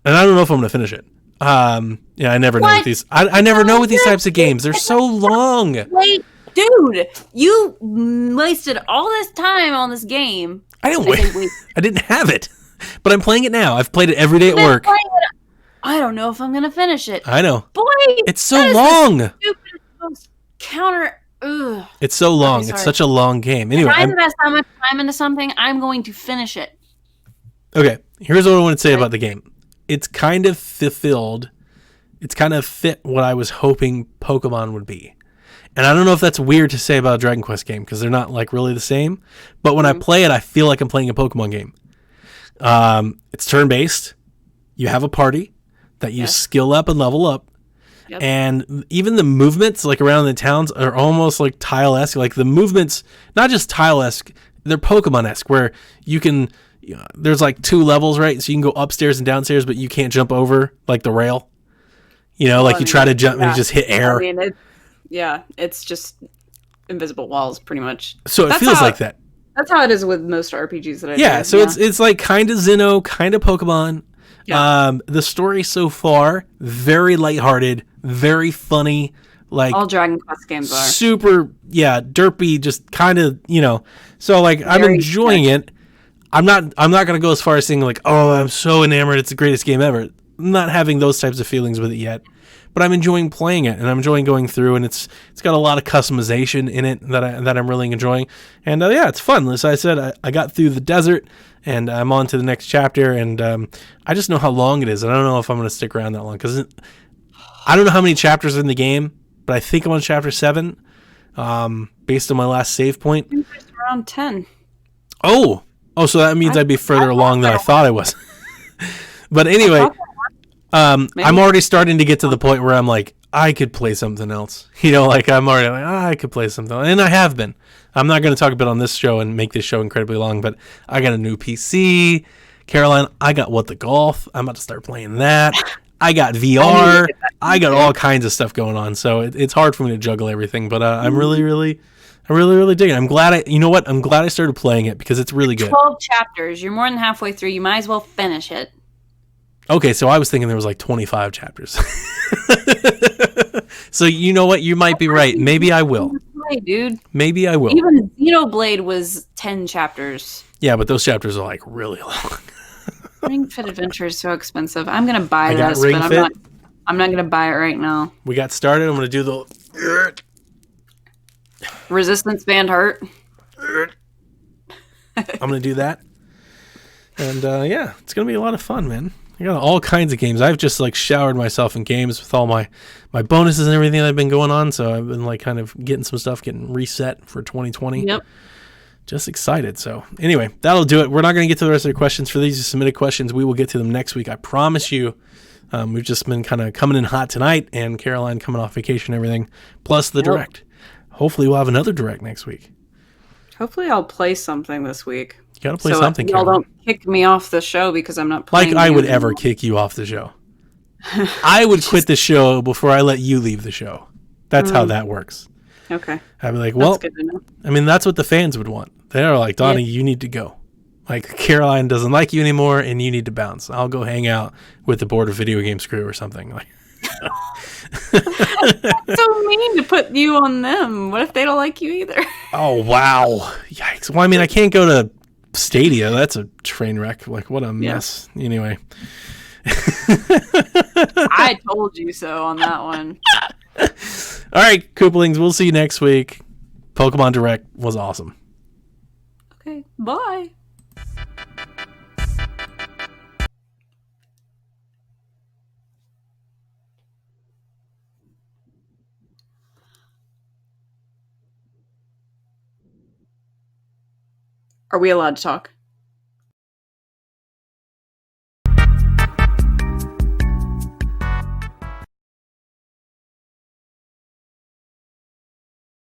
and I don't know if I'm going to finish it. Yeah, I never know with these. I never know with these types of games. They're so long. Wait, dude, you wasted all this time on this game. I didn't wait. I didn't have it, but I'm playing it now. I've played it every day at work. I don't know if I'm gonna finish it. I know. Boy, it's so long. The stupidest, most counter. Ugh. It's so long. Okay, It's sorry. such a long game. Anyway, If I invest that much time into something, I'm going to finish it. okay, here's what I want to say about the game. It's kind of fulfilled. It's kind of fit what I was hoping Pokemon would be. And I don't know if that's weird to say about a Dragon Quest game because they're not like really the same. But when I play it, I feel like I'm playing a Pokemon game. It's turn-based. You have a party that you skill up and level up. Yep. And even the movements like around the towns are almost like tile-esque. Like the movements, not just tile-esque, they're Pokemon-esque where you can, there's like 2 levels, right? So you can go upstairs and downstairs, but you can't jump over like the rail. Like you try to jump and you just hit air. I mean, it's just invisible walls pretty much. So it feels like that. That's how it is with most RPGs that I do. Yeah, so it's like kind of Sinnoh, kind of Pokemon. Yeah. The story so far, very lighthearted, very funny. Like all Dragon Quest games are. Super, derpy, just kind of, So like I'm enjoying it. I'm not gonna go as far as saying like, oh, I'm so enamored, it's the greatest game ever. I'm not having those types of feelings with it yet. But I'm enjoying playing it, and I'm enjoying going through, and it's got a lot of customization in it that I'm really enjoying, and it's fun. As I said, I got through the desert, and I'm on to the next chapter, and I just know how long it is, and I don't know if I'm going to stick around that long because I don't know how many chapters are in the game, but I think I'm on chapter 7, based on my last save point. I think it's around 10. Oh, so that means I'd be further along than I thought I was. But anyway. I'm already starting to get to the point where I'm like, I could play something else. Like I'm already like, I could play something. And I have been. I'm not going to talk about it on this show and make this show incredibly long, but I got a new PC. Caroline, I got What the Golf. I'm about to start playing that. I got VR. I got all kinds of stuff going on. So it's hard for me to juggle everything, but I'm really digging it. I'm glad I'm glad I started playing it because it's really good. 12 chapters. You're more than halfway through. You might as well finish it. Okay, so I was thinking there was like 25 chapters. So you know what? You might be right. Maybe I will. Right, dude. Maybe I will. Even Xenoblade was 10 chapters. Yeah, but those chapters are like really long. Ring Fit Adventure is so expensive. I'm gonna buy this, but I'm not gonna buy it right now. We got started. I'm gonna do the Resistance Band Heart. I'm gonna do that. And it's gonna be a lot of fun, man. I got all kinds of games. I've just like showered myself in games with all my bonuses and everything that have been going on. So I've been like kind of getting some stuff, getting reset for 2020. Yep. Just excited. So anyway, that'll do it. We're not going to get to the rest of the questions. For these submitted questions, we will get to them next week. I promise you. We've just been kind of coming in hot tonight, and Caroline coming off vacation and everything, plus the direct. Hopefully we'll have another direct next week. Hopefully I'll play something this week. You gotta play something, y'all Caroline. don't kick me off the show because I'm not playing. Like I would ever kick you off the show. I would quit the show before I let you leave the show. That's how that works. Okay. I'd be like, well, that's good to know. I mean, that's what the fans would want. They're like, Donnie, you need to go. Like, Caroline doesn't like you anymore, and you need to bounce. I'll go hang out with the Board of Video Games crew or something. Like, that's so mean to put you on them. What if they don't like you either? Oh, wow. Yikes. Well, I mean, I can't go to Stadia. That's a train wreck. Like, what a mess. Anyway. I told you so on that one. All right, Koopalings, we'll see you next week. Pokemon Direct was awesome. Okay, bye. Are we allowed to talk?